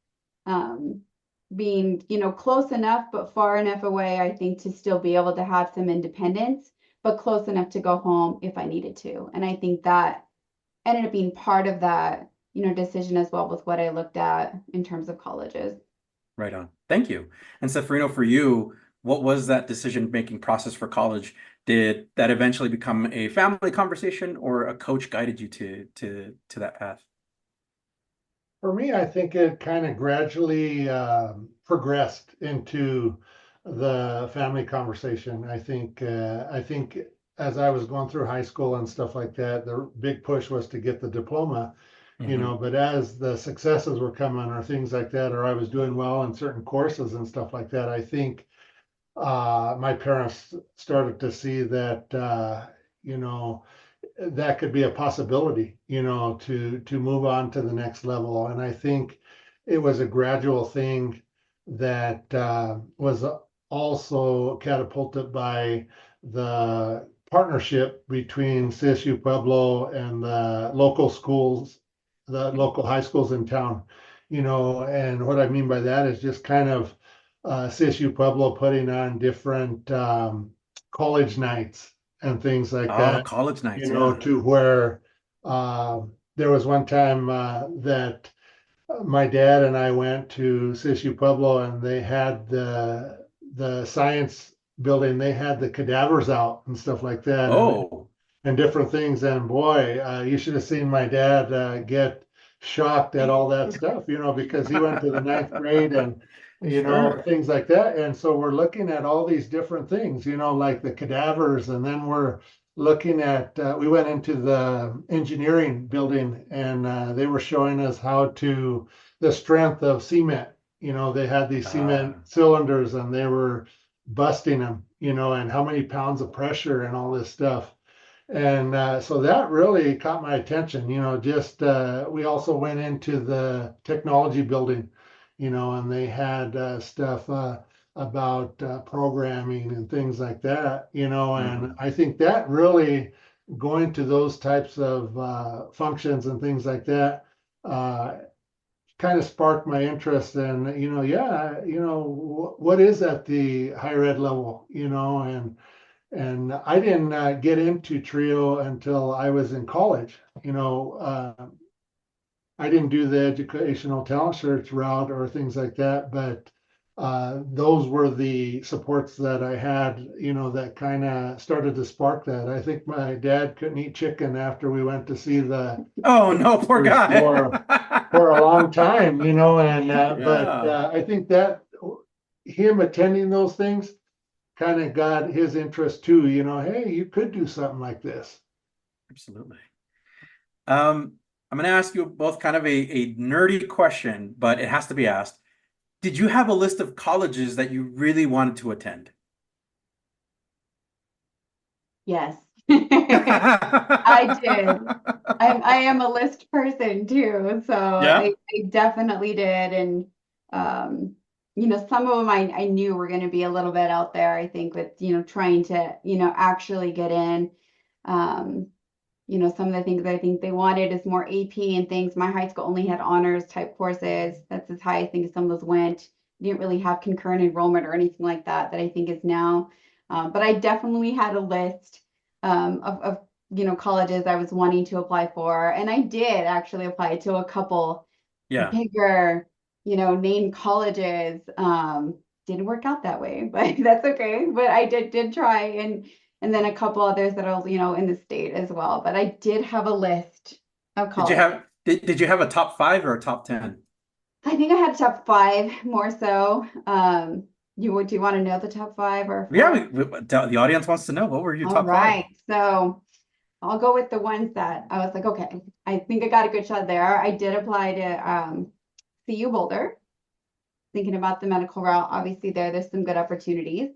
[SPEAKER 3] Being, close enough but far enough away, I think, to still be able to have some independence, but close enough to go home if I needed to. And I think that ended up being part of that, decision as well with what I looked at in terms of colleges.
[SPEAKER 2] Right on. Thank you. And Seferino, for you, what was that decision-making process for college? Did that eventually become a family conversation, or a coach guided you to that path?
[SPEAKER 4] For me, I think it kind of gradually progressed into the family conversation. I think as I was going through high school and stuff like that, the big push was to get the diploma, but as the successes were coming or things like that, or I was doing well in certain courses and stuff like that, I think my parents started to see that, that could be a possibility, to move on to the next level. And I think it was a gradual thing that was also catapulted by the partnership between CSU Pueblo and the local schools, the local high schools in town. And what I mean by that is just kind of CSU Pueblo putting on different college nights and things like
[SPEAKER 2] Oh,
[SPEAKER 4] that,
[SPEAKER 2] college nights, yeah.
[SPEAKER 4] to where there was one time that my dad and I went to CSU Pueblo, and they had the science building. They had the cadavers out and stuff like that,
[SPEAKER 2] Oh,
[SPEAKER 4] and different things. And boy, you should have seen my dad get shocked at all that stuff, because he went to the ninth grade and
[SPEAKER 2] sure.
[SPEAKER 4] things like that. And so we're looking at all these different things, like the cadavers, and then we're looking at. We went into the engineering building, and they were showing us how to the strength of cement. They had these cement cylinders, and they were busting them, and how many pounds of pressure and all this stuff. And so that really caught my attention, just we also went into the technology building, and they had stuff about programming and things like that, and I think that really going to those types of functions and things like that kind of sparked my interest in, what is at the higher ed level, and I didn't get into trio until I was in college. I didn't do the educational talent search route or things like that, but those were the supports that I had, that kind of started to spark that. I think my dad couldn't eat chicken after we went to see the
[SPEAKER 2] Oh no, poor guy.
[SPEAKER 4] for a long time, and but
[SPEAKER 2] Yeah.
[SPEAKER 4] I think that him attending those things kind of got his interest too, hey, you could do something like this.
[SPEAKER 2] Absolutely. I'm going to ask you both kind of a nerdy question, but it has to be asked. Did you have a list of colleges that you really wanted to attend?
[SPEAKER 3] Yes. I did. I am a list person too, so
[SPEAKER 2] Yeah.
[SPEAKER 3] I definitely did. And some of them I knew were going to be a little bit out there, I think, with trying to actually get in. Some of the things I think they wanted is more AP and things. My high school only had honors type courses. That's as high I think some of those went. Didn't really have concurrent enrollment or anything like that I think is now. But I definitely had a list of colleges I was wanting to apply for, and I did actually apply to a couple bigger named colleges. Didn't work out that way, but that's okay. But I did try, and then a couple others that are in the state as well. But I did have a list of colleges.
[SPEAKER 2] Did you have a top 5 or a top 10?
[SPEAKER 3] I think I had top 5 more so. Do you want to know the top 5 or 4?
[SPEAKER 2] Yeah, the audience wants to know, what were your top 5?
[SPEAKER 3] All right, so I'll go with the ones that I was like, okay, I think I got a good shot there. I did apply to CU Boulder, thinking about the medical route. Obviously, there's some good opportunities.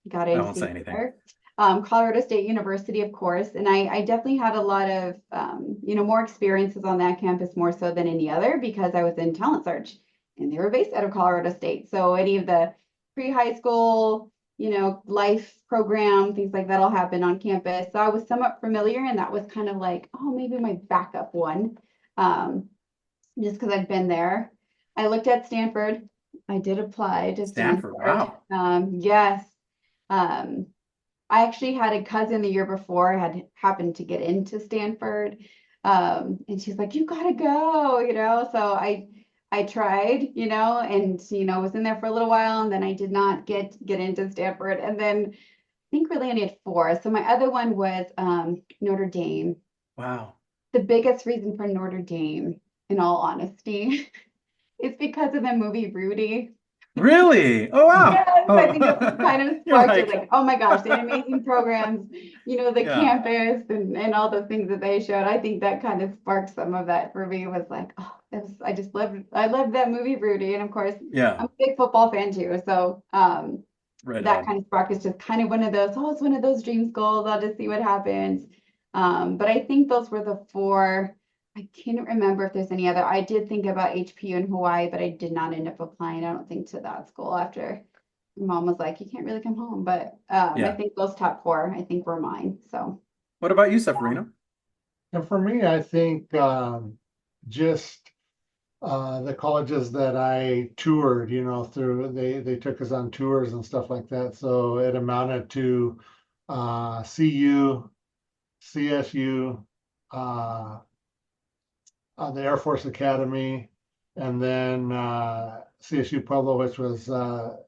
[SPEAKER 3] Got in.
[SPEAKER 2] I won't say anything.
[SPEAKER 3] There. Colorado State University, of course, and I definitely had a lot of more experiences on that campus, more so than any other, because I was in talent search and they were based out of Colorado State. So any of the pre-high school life program, things like that all happen on campus. So I was somewhat familiar, and that was kind of like, oh, maybe my backup one, just because I'd been there. I looked at Stanford. I did apply to Stanford.
[SPEAKER 2] Wow.
[SPEAKER 3] Yes. I actually had a cousin the year before had happened to get into Stanford. And she's like, you gotta go, so I tried, and was in there for a little while, and then I did not get into Stanford. And then I think we landed at 4. So my other one was Notre Dame.
[SPEAKER 2] Wow.
[SPEAKER 3] The biggest reason for Notre Dame in all honesty. It's because of the movie Rudy.
[SPEAKER 2] Really? Oh wow.
[SPEAKER 3] Yes, I think it was kind of
[SPEAKER 2] You're
[SPEAKER 3] sparked it,
[SPEAKER 2] like,
[SPEAKER 3] like, oh my gosh, they had amazing programs, the
[SPEAKER 2] yeah,
[SPEAKER 3] campus and all the things that they showed. I think that kind of sparked some of that for me. Was like, oh, I loved that movie Rudy, and of course,
[SPEAKER 2] yeah,
[SPEAKER 3] I'm a big football fan too. So
[SPEAKER 2] right
[SPEAKER 3] that
[SPEAKER 2] on.
[SPEAKER 3] kind of spark is just kind of one of those, oh, it's one of those dreams goals. I'll just see what happens. But I think those were the four. I can't remember if there's any other. I did think about HPU in Hawaii, but I did not end up applying, I don't think, to that school after my mom was like, you can't really come home. But I
[SPEAKER 2] Yeah.
[SPEAKER 3] think those top four, I think, were mine. So
[SPEAKER 2] What about you, Seferino?
[SPEAKER 4] And for me, I think just the colleges that I toured, through they took us on tours and stuff like that. So it amounted to CU, CSU, uh, the Air Force Academy, and then CSU Pueblo, which was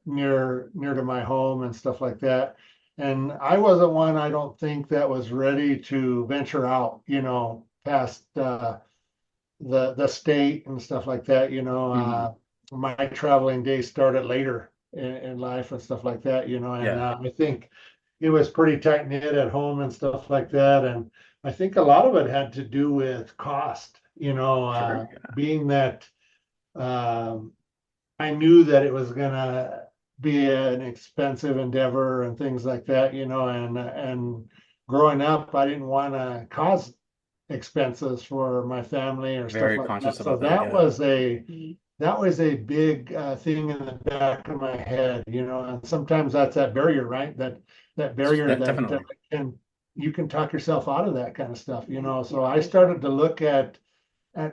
[SPEAKER 4] near to my home and stuff like that. And I wasn't one, I don't think, that was ready to venture out, past the state and stuff like that. My traveling days started later in life and stuff like that. And
[SPEAKER 2] Yeah,
[SPEAKER 4] I think it was pretty tight knit at home and stuff like that. And I think a lot of it had to do with cost,
[SPEAKER 2] sure.
[SPEAKER 4] being that um, I knew that it was gonna be an expensive endeavor and things like that, and growing up, I didn't want to cause expenses for my family or stuff
[SPEAKER 2] Very
[SPEAKER 4] like
[SPEAKER 2] conscious
[SPEAKER 4] that. So
[SPEAKER 2] about that.
[SPEAKER 4] that
[SPEAKER 2] Yeah,
[SPEAKER 4] was a big thing in the back of my head, and sometimes that's that barrier, right? That barrier
[SPEAKER 2] that
[SPEAKER 4] that
[SPEAKER 2] definitely.
[SPEAKER 4] can you can talk yourself out of that kind of stuff, So I started to look at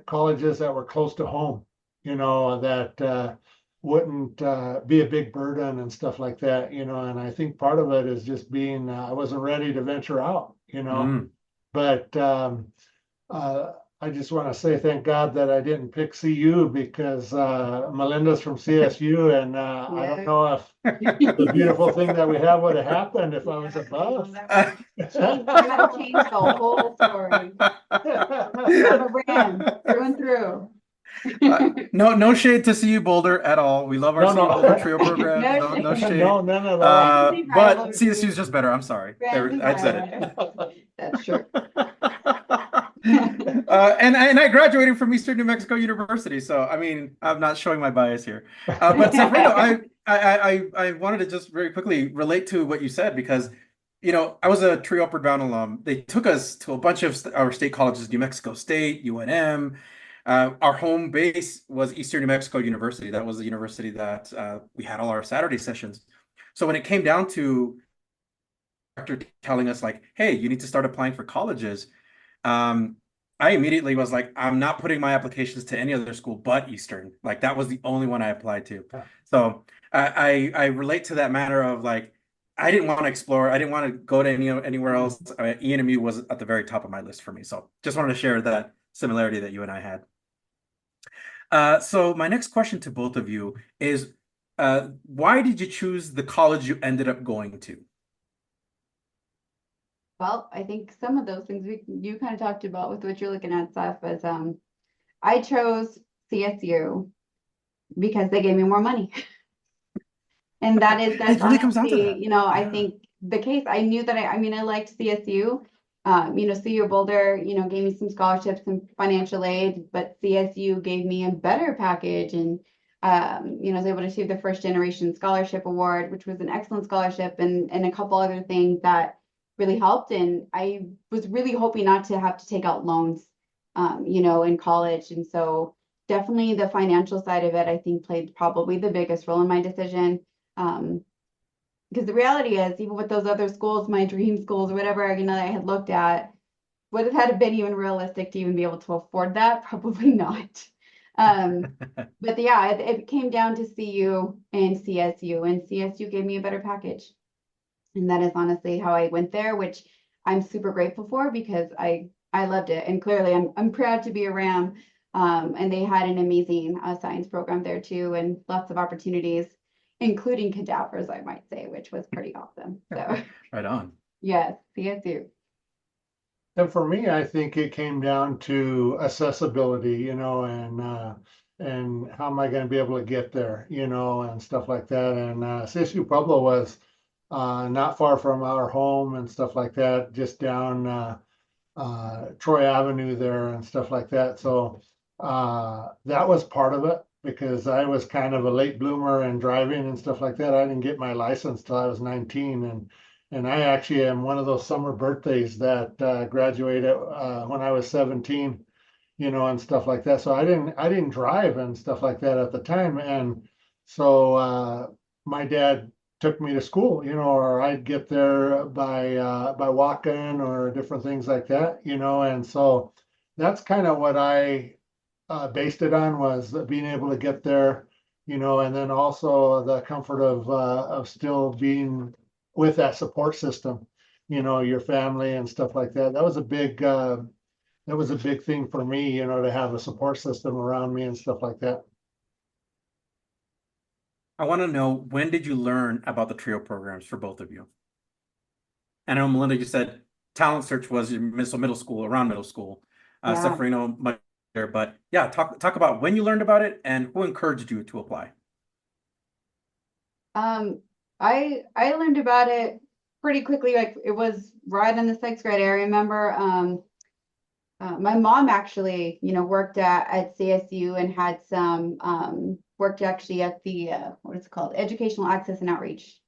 [SPEAKER 4] colleges that were close to home, that wouldn't be a big burden and stuff like that, and I think part of it is just being I wasn't ready to venture out,
[SPEAKER 2] Mm.
[SPEAKER 4] but uh, I just want to say thank God that I didn't pick CU because Melinda's from CSU, and I don't
[SPEAKER 3] yeah.
[SPEAKER 4] know if the beautiful thing that we have would have happened if I was above.
[SPEAKER 3] That might have changed the whole story. Rubber brand through and through.
[SPEAKER 2] No shade to CU Boulder at all. We love our
[SPEAKER 4] No,
[SPEAKER 2] CU
[SPEAKER 4] no.
[SPEAKER 2] Boulder trio programs.
[SPEAKER 3] No
[SPEAKER 2] No
[SPEAKER 3] shade.
[SPEAKER 2] shade.
[SPEAKER 4] No, none at all.
[SPEAKER 3] Friendly
[SPEAKER 2] But CSU
[SPEAKER 3] rivalry.
[SPEAKER 2] is just better. I'm sorry.
[SPEAKER 3] Friendly
[SPEAKER 2] I said it.
[SPEAKER 3] rivalry. That's true.
[SPEAKER 2] And I graduated from Eastern New Mexico University, so I mean I'm not showing my bias here. But Seferino, I wanted to just very quickly relate to what you said because I was a Trio Upward Bound alum. They took us to a bunch of our state colleges, New Mexico State, UNM. Our home base was Eastern New Mexico University. That was the university that we had all our Saturday sessions. So when it came down to director telling us like, hey, you need to start applying for colleges, I immediately was like, I'm not putting my applications to any other school but Eastern. Like that was the only one I applied to.
[SPEAKER 4] Yeah.
[SPEAKER 2] So I relate to that matter of like, I didn't want to explore. I didn't want to go to anywhere else. ENMU was at the very top of my list for me. So just wanted to share that similarity that you and I had. So my next question to both of you is, why did you choose the college you ended up going to?
[SPEAKER 3] Well, I think some of those things you kind of talked about with what you're looking at, Seth, was I chose CSU because they gave me more money. And that's
[SPEAKER 2] It really comes down to
[SPEAKER 3] honestly,
[SPEAKER 2] that.
[SPEAKER 3] I
[SPEAKER 2] Yeah.
[SPEAKER 3] think the case. I knew that I mean, I liked CSU. CU Boulder, gave me some scholarships and financial aid, but CSU gave me a better package. And, I was able to receive the first generation scholarship award, which was an excellent scholarship, and a couple other things that really helped. And I was really hoping not to have to take out loans, in college. And so definitely the financial side of it, I think, played probably the biggest role in my decision. Because the reality is, even with those other schools, my dream schools, or whatever, that I had looked at, would have had to been even realistic to even be able to afford that? Probably not. But yeah, it came down to CU and CSU, and CSU gave me a better package. And that is honestly how I went there, which I'm super grateful for because I loved it. And clearly I'm proud to be a Ram. And they had an amazing science program there too, and lots of opportunities, including cadavers, I might say, which was pretty awesome. So
[SPEAKER 2] Right on.
[SPEAKER 3] yes, CSU.
[SPEAKER 4] And for me, I think it came down to accessibility, and how am I going to be able to get there, and stuff like that. And CSU Pueblo was not far from our home and stuff like that, just down Troy Avenue there and stuff like that. So that was part of it because I was kind of a late bloomer in driving and stuff like that. I didn't get my license till I was 19, and I actually am one of those summer birthdays that graduated when I was 17, and stuff like that. So I didn't drive and stuff like that at the time, and so my dad took me to school, or I'd get there by walking or different things like that, and so that's kind of what I based it on, was being able to get there, and then also the comfort of still being with that support system, your family and stuff like that. That was a big thing for me, to have a support system around me and stuff like that.
[SPEAKER 2] I want to know, when did you learn about the trio programs for both of you? And I know, Melinda, you said talent search was in middle school, around middle school.
[SPEAKER 3] Yeah.
[SPEAKER 2] Seferino much there, but yeah, talk about when you learned about it and who encouraged you to apply.
[SPEAKER 3] I learned about it pretty quickly. Like, it was right in the 6th grade. I remember my mom actually, worked at CSU and had some worked actually at the what is it called? Educational Access and Outreach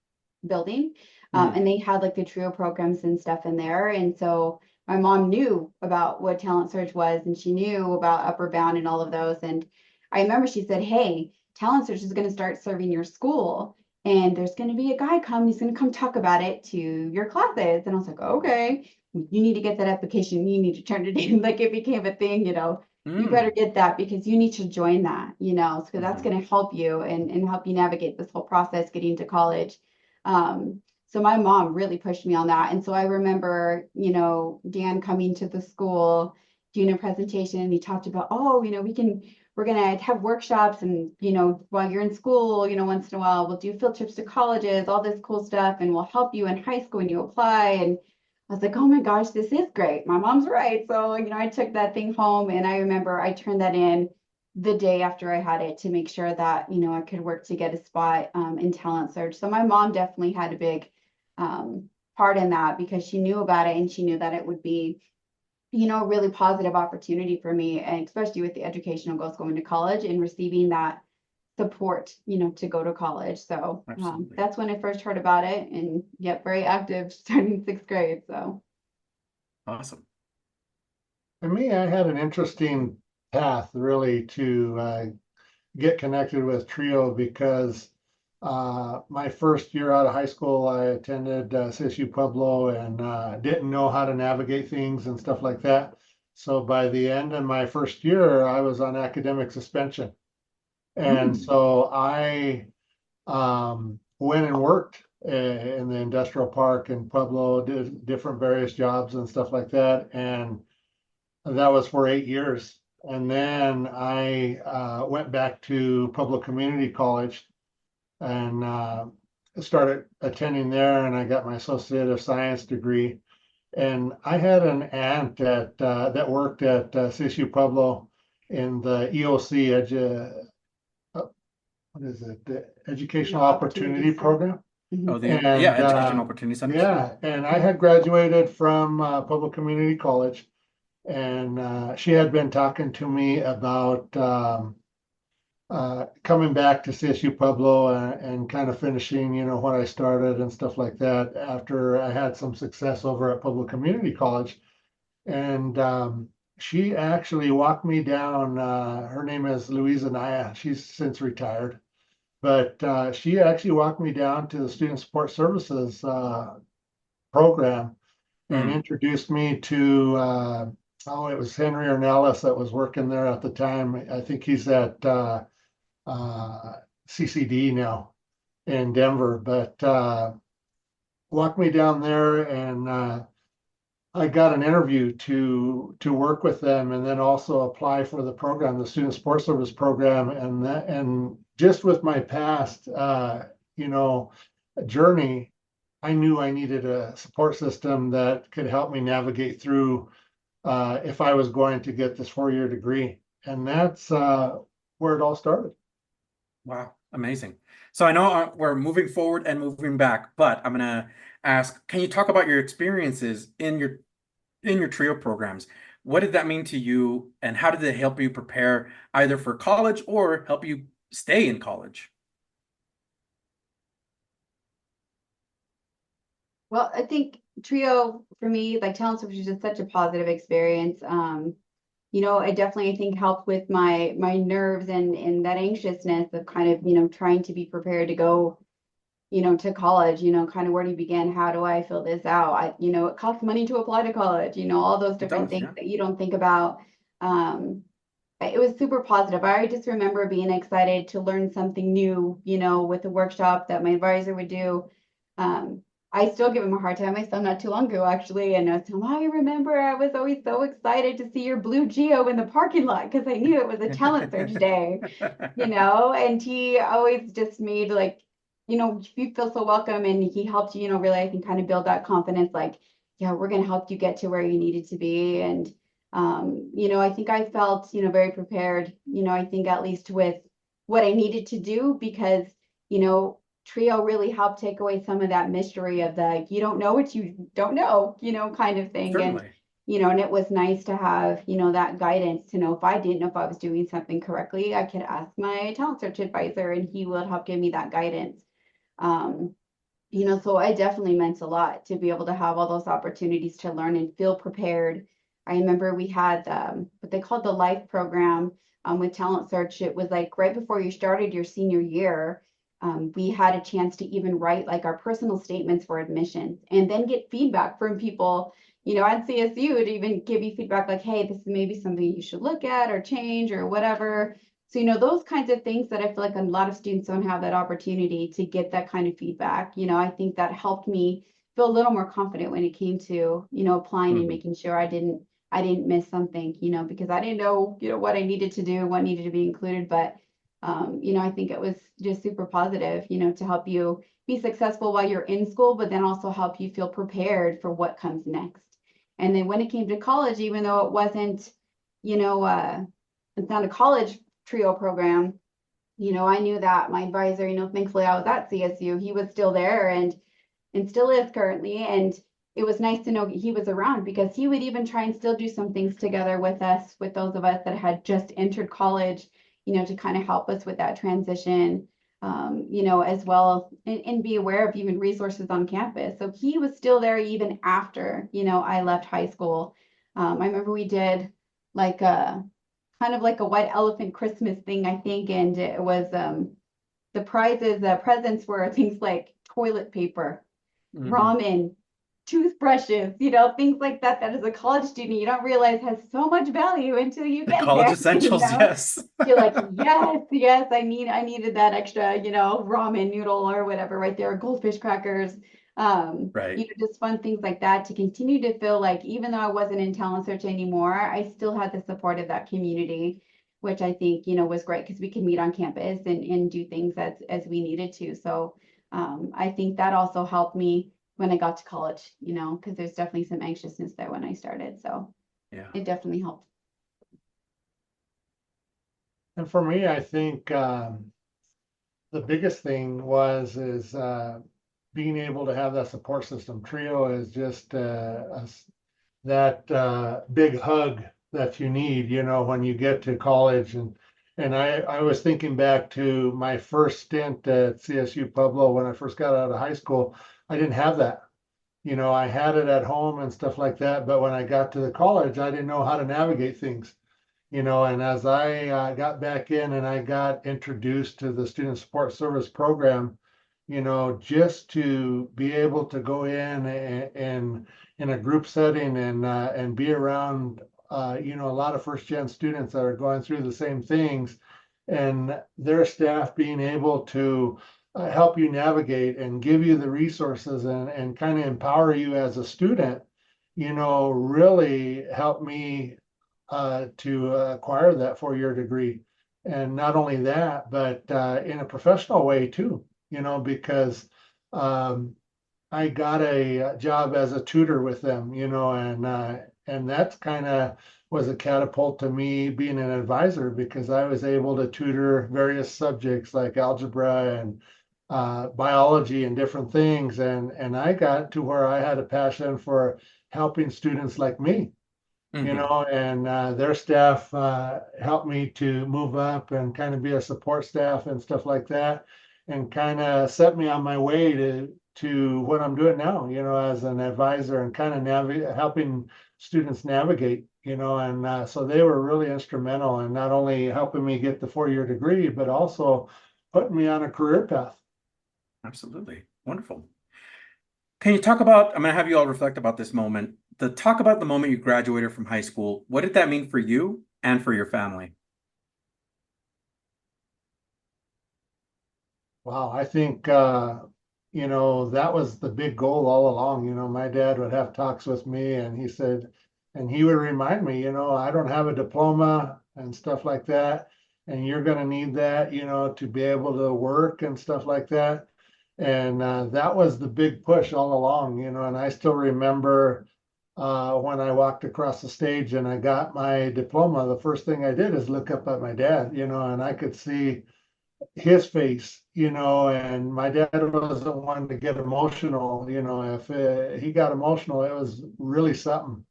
[SPEAKER 3] building. And they had like the trio programs and stuff in there. And so my mom knew about what talent search was, and she knew about Upper Bound and all of those. And I remember she said, "Hey, talent search is going to start serving your school, and there's going to be a guy he's going to come talk about it to your classes." And I was like, "Okay, you need to get that application. You need to turn it in." Like, it became a thing, you better get that because you need to join that, so that's going to help you and help you navigate this whole process getting to college. So my mom really pushed me on that. And so I remember, Dan coming to the school, doing a presentation, and he talked about, we're going to have workshops, and, while you're in school, once in a while, we'll do field trips to colleges, all this cool stuff, and we'll help you in high school when you apply. And I was like, oh my gosh, this is great. My mom's right. So, I took that thing home, and I remember I turned that in the day after I had it to make sure that, I could work to get a spot in talent search. So my mom definitely had a big part in that, because she knew about it, and she knew that it would be, a really positive opportunity for me, and especially with the educational goals going to college and receiving that support, to go to college. So that's when I first heard about it, and yet very active starting 6th grade. So
[SPEAKER 2] Awesome.
[SPEAKER 4] For me, I had an interesting path really to get connected with Trio, because my first year out of high school, I attended CSU Pueblo and didn't know how to navigate things and stuff like that. So by the end of my first year, I was on academic suspension. And so I went and worked in the industrial park in Pueblo, did different various jobs and stuff like that. And that was for 8 years. And then I went back to Pueblo Community College and started attending there, and I got my Associate of Science degree. And I had an aunt that worked at CSU Pueblo in the EOC, what is it, the Educational Opportunity Program.
[SPEAKER 2] Oh,
[SPEAKER 4] And,
[SPEAKER 2] Education Opportunity Center.
[SPEAKER 4] Yeah, and I had graduated from Pueblo Community College, and she had been talking to me about coming back to CSU Pueblo and kind of finishing, what I started and stuff like that after I had some success over at Pueblo Community College. And she actually walked me down. Her name is Louisa Naya. She's since retired, but she actually walked me down to the Student Support Services program and introduced me to, it was Henry Ornelas that was working there at the time. I think he's at CCD now in Denver, but walked me down there, and I got an interview to work with them, and then also apply for the program, the Student Support Service program. And just with my past journey, I knew I needed a support system that could help me navigate through if I was going to get this 4-year degree. And that's where it all started.
[SPEAKER 2] Wow, amazing. So I know we're moving forward and moving back, but I'm gonna ask, can you talk about your experiences in your trio programs? What did that mean to you, and how did it help you prepare either for college or help you stay in college?
[SPEAKER 3] Well, I think trio for me, like talent switch was just such a positive experience. It definitely I think helped with my nerves and that anxiousness of kind of, trying to be prepared to go, to college, kind of where do you begin? How do I fill this out? It costs money to apply to college, all those
[SPEAKER 2] It
[SPEAKER 3] different
[SPEAKER 2] does,
[SPEAKER 3] things
[SPEAKER 2] yeah.
[SPEAKER 3] that you don't think about. Um, it was super positive. I just remember being excited to learn something new, with the workshop that my advisor would do. Um, I still give him a hard time. I saw him not too long ago, actually, and I was telling him, I remember I was always so excited to see your blue Geo in the parking lot because I knew it was a talent search day, and he always just made like, you feel so welcome, and he helped you, really, I think, kind of build that confidence, like, yeah, we're going to help you get to where you needed to be. And I think I felt, very prepared, I think at least with what I needed to do because, Trio really helped take away some of that mystery of the you don't know what you don't know, kind of thing. And,
[SPEAKER 2] Certainly.
[SPEAKER 3] and it was nice to have, that guidance to know if I didn't know if I was doing something correctly, I could ask my talent search advisor and he would help give me that guidance. Um, so it definitely meant a lot to be able to have all those opportunities to learn and feel prepared. I remember we had what they called the life program with talent search. It was like right before you started your senior year. We had a chance to even write like our personal statements for admissions and then get feedback from people, at CSU to even give you feedback like, hey, this is maybe something you should look at or change or whatever. So, those kinds of things that I feel like a lot of students don't have that opportunity to get that kind of feedback. I think that helped me feel a little more confident when it came to, applying and
[SPEAKER 2] Mhm.
[SPEAKER 3] making sure I didn't miss something, because I didn't know, what I needed to do, what needed to be included. But, I think it was just super positive, to help you be successful while you're in school, but then also help you feel prepared for what comes next. And then when it came to college, even though it wasn't, it's not a college trio program, I knew that my advisor, thankfully I was at CSU, he was still there and still is currently. And it was nice to know he was around because he would even try and still do some things together with us, with those of us that had just entered college, to kind of help us with that transition, as well, and be aware of even resources on campus. So he was still there even after, I left high school. I remember we did like a kind of like a white elephant Christmas thing, I think, and it was the prizes, presents were things like toilet paper,
[SPEAKER 2] Mhm.
[SPEAKER 3] ramen, toothbrushes, things like that. That as a college student, you don't realize has so much value until you get
[SPEAKER 2] College
[SPEAKER 3] there,
[SPEAKER 2] essentials, yes.
[SPEAKER 3] You're like, yes, yes, I needed that extra, ramen noodle or whatever right there, goldfish crackers.
[SPEAKER 2] Right.
[SPEAKER 3] Just fun things like that to continue to feel like even though I wasn't in talent search anymore, I still had the support of that community, which I think, was great because we could meet on campus and do things as we needed to. So I think that also helped me when I got to college, because there's definitely some anxiousness there when I started. So
[SPEAKER 2] Yeah.
[SPEAKER 3] it definitely helped.
[SPEAKER 4] And for me, I think the biggest thing is being able to have that support system. Trio is just that big hug that you need, when you get to college. And I was thinking back to my first stint at CSU Pueblo when I first got out of high school. I didn't have that. I had it at home and stuff like that, but when I got to the college, I didn't know how to navigate things. And as I got back in and I got introduced to the Student Support Service program, just to be able to go and in a group setting and be around, a lot of first gen students that are going through the same things, and their staff being able to help you navigate and give you the resources and kind of empower you as a student, really helped me to acquire that 4-year degree. And not only that, but in a professional way too, because um, I got a job as a tutor with them, and that's kind of was a catapult to me being an advisor because I was able to tutor various subjects like algebra and biology and different things, and I got to where I had a passion for helping students like me, and their staff helped me to move up and kind of be a support staff and stuff like that, and kind of set me on my way to what I'm doing now, as an advisor and kind of helping students navigate, and so they were really instrumental in not only helping me get the 4-year degree, but also putting me on a career path.
[SPEAKER 2] Absolutely. Wonderful. Can you talk about, I'm going to have you all reflect about this moment. Talk about the moment you graduated from high school. What did that mean for you and for your family?
[SPEAKER 4] Wow, I think that was the big goal all along. My dad would have talks with me and he would remind me, I don't have a diploma and stuff like that. And you're going to need that, to be able to work and stuff like that. And that was the big push all along, and I still remember when I walked across the stage and I got my diploma, the first thing I did is look up at my dad, and I could see his face, and my dad wasn't one to get emotional, if he got emotional, it was really something,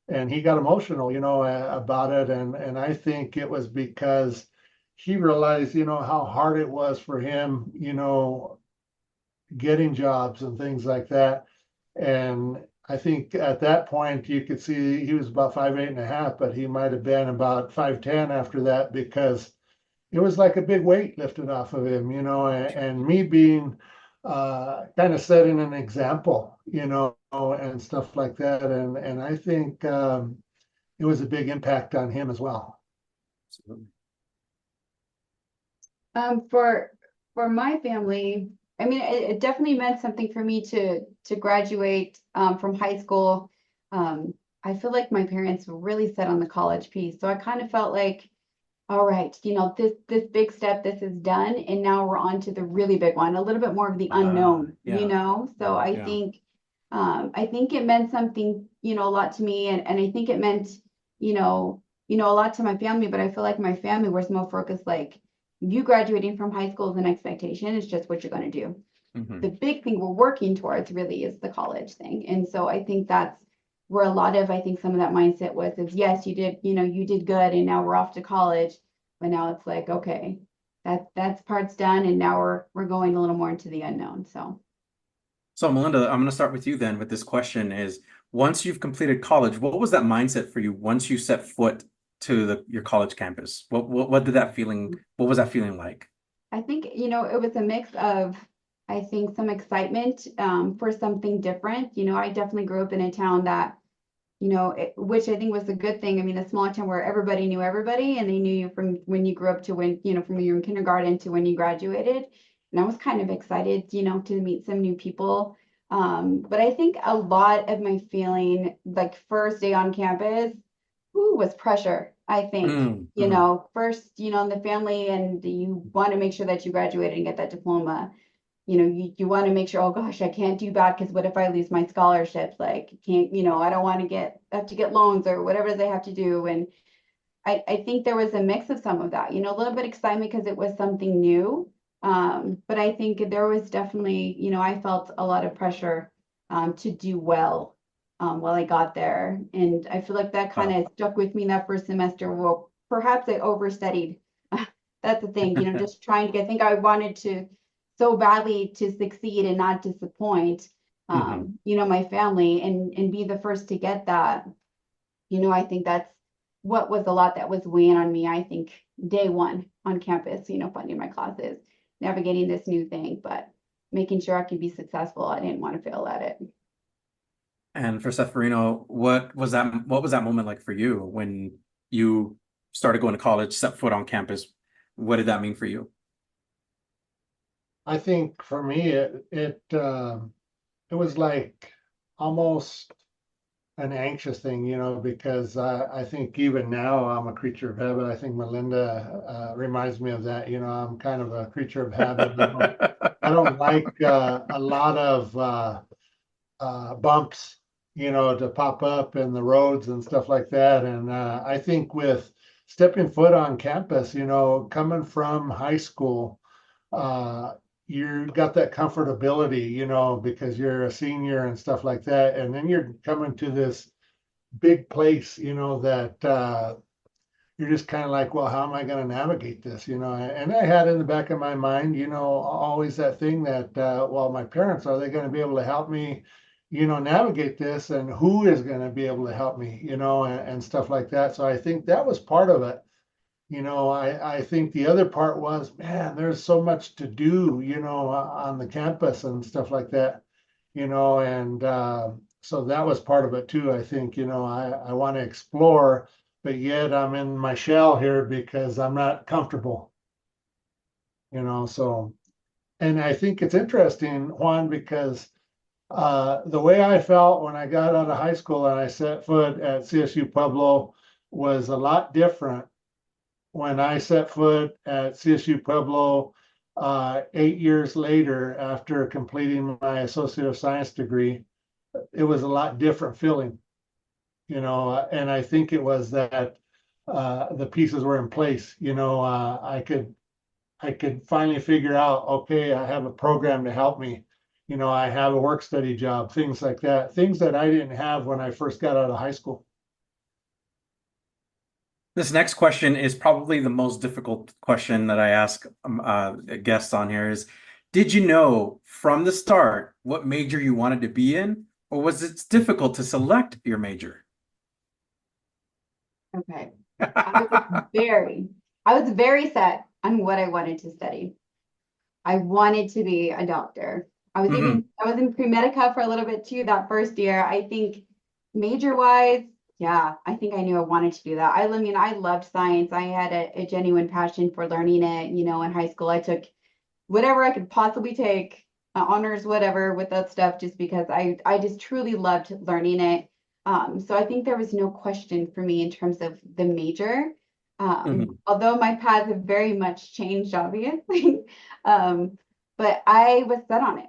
[SPEAKER 4] and he got emotional, about it. And I think it was because he realized, how hard it was for him, getting jobs and things like that. And I think at that point you could see he was about 5'8.5", but he might have been about 5'10" after that, because it was like a big weight lifted off of him, and me being kind of setting an example, and stuff like that. And I think it was a big impact on him as well.
[SPEAKER 2] Absolutely.
[SPEAKER 3] For my family, I mean, it definitely meant something for me to graduate from high school. I feel like my parents were really set on the college piece, so I kind of felt like, all right, this big step, this is done, and now we're on to the really big one, a little bit more of the unknown,
[SPEAKER 2] Yeah.
[SPEAKER 3] So I
[SPEAKER 2] Yeah.
[SPEAKER 3] think it meant something, a lot to me, and I think it meant, a lot to my family, but I feel like my family was more focused, like, you graduating from high school is an expectation, it's just what you're going to do.
[SPEAKER 2] Mhm.
[SPEAKER 3] The big thing we're working towards really is the college thing. And so I think that's where a lot of, I think some of that mindset was, is yes, you did good and now we're off to college. But now it's like, okay, that's part's done. And now we're going a little more into the unknown.
[SPEAKER 2] So Melinda, I'm going to start with you then with this question is, once you've completed college, what was that mindset for you once you set foot to your college campus? What was that feeling like?
[SPEAKER 3] I think, it was a mix of, I think, some excitement for something different. I definitely grew up in a town that, which I think was a good thing. I mean, a small town where everybody knew everybody and they knew you from when you grew up to when, from when you were in kindergarten to when you graduated. And I was kind of excited, to meet some new people. But I think a lot of my feeling, like first day on campus, was pressure. I think, first, in the family, and you want to make sure that you graduate and get that diploma. You want to make sure, oh gosh, I can't do bad because what if I lose my scholarships? Like, can't, I don't want to have to get loans or whatever they have to do. And I think there was a mix of some of that, a little bit excitement because it was something new. But I think there was definitely, I felt a lot of pressure to do well while I got there. And I feel like that kind of stuck with me that first semester. Well, perhaps I overstudied. That's the thing, just trying to, I think I wanted to so badly to succeed and not disappoint, my family and be the first to get that. I think that's what was a lot that was weighing on me. I think day one on campus, funding my classes, navigating this new thing, but making sure I could be successful. I didn't want to fail at it.
[SPEAKER 2] And for Seferino, what was that moment like for you when you started going to college, set foot on campus? What did that mean for you?
[SPEAKER 4] I think for me, it was like almost an anxious thing, because I think even now I'm a creature of habit. I think Melinda reminds me of that. I'm kind of a creature of habit. I don't like a lot of bumps, to pop up in the roads and stuff like that. And I think with stepping foot on campus, coming from high school, you got that comfortability, because you're a senior and stuff like that. And then you're coming to this big place, that you're just kind of like, well, how am I going to navigate this? And I had in the back of my mind, always that thing that, well, my parents, are they going to be able to help me, navigate this? And who is going to be able to help me, and stuff like that. So I think that was part of it. I think the other part was, man, there's so much to do, on the campus and stuff like that, and so that was part of it too. I think, I want to explore, but yet I'm in my shell here because I'm not comfortable, so, and I think it's interesting, Juan, because the way I felt when I got out of high school and I set foot at CSU Pueblo was a lot different when I set foot at CSU Pueblo 8 years later after completing my Associate of Science degree. It was a lot different feeling, and I think it was that the pieces were in place. I could finally figure out, okay, I have a program to help me. I have a work study job, things like that, things that I didn't have when I first got out of high school.
[SPEAKER 2] This next question is probably the most difficult question that I ask guests on here is, did you know from the start what major you wanted to be in, or was it difficult to select your major?
[SPEAKER 3] Okay. I was very set on what I wanted to study. I wanted to be a doctor. I was in pre-medica for a little bit too that first year. I think major wise, yeah, I think I knew I wanted to do that. I mean, I loved science. I had a genuine passion for learning it. In high school, I took whatever I could possibly take, honors, whatever, with that stuff, just because I just truly loved learning it. So I think there was no question for me in terms of the major. Although my paths have very much changed, obviously, but I was set on it.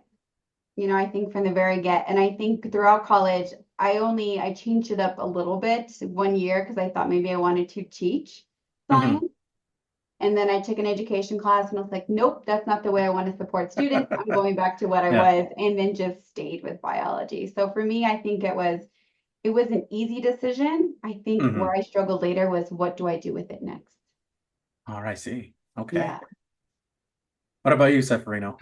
[SPEAKER 3] I think from the very get, and I think throughout college, I changed it up a little bit one year because I thought maybe I wanted to teach science. And then I took an education class and I was like, nope, that's not the way I want to support students. I'm going back to what I was, and then just stayed with biology. So for me, I think it was an easy decision. I think where I struggled later was, what do I do with it next?
[SPEAKER 2] All right, I see. Okay.
[SPEAKER 3] Yeah.
[SPEAKER 2] What about you, Seferino?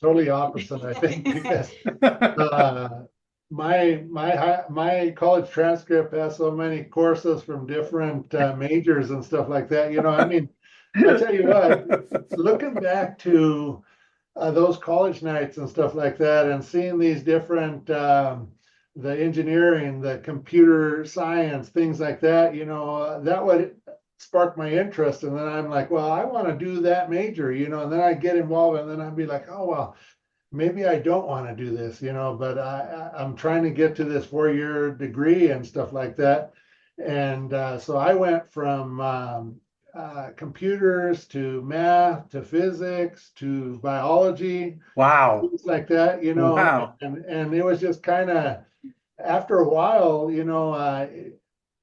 [SPEAKER 4] Totally opposite, I think, because my college transcript has so many courses from different majors and stuff like that. I mean, I tell you what, looking back to those college nights and stuff like that, and seeing these different the engineering, the computer science, things like that, that would spark my interest. And then I'm like, well, I want to do that major, and then I get involved, and then I'd be like, oh, well, maybe I don't want to do this, but I'm trying to get to this 4-year degree and stuff like that. And so I went from computers to math to physics to biology.
[SPEAKER 2] Wow.
[SPEAKER 4] Things like that,
[SPEAKER 2] Wow.
[SPEAKER 4] And it was just kind of, after a while,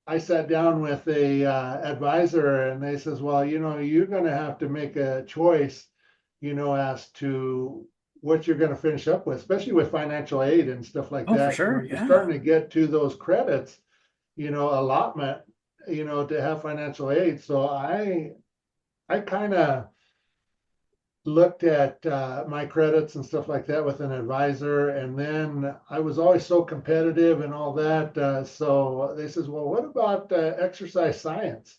[SPEAKER 4] I sat down with a advisor, and they says, well, you're going to have to make a choice, as to what you're going to finish up with, especially with financial aid and stuff like that.
[SPEAKER 2] For sure.
[SPEAKER 4] You're starting to get to those credits, allotment, to have financial aid. So I kind of looked at my credits and stuff like that with an advisor, and then I was always so competitive and all that. So they says, well, what about exercise science?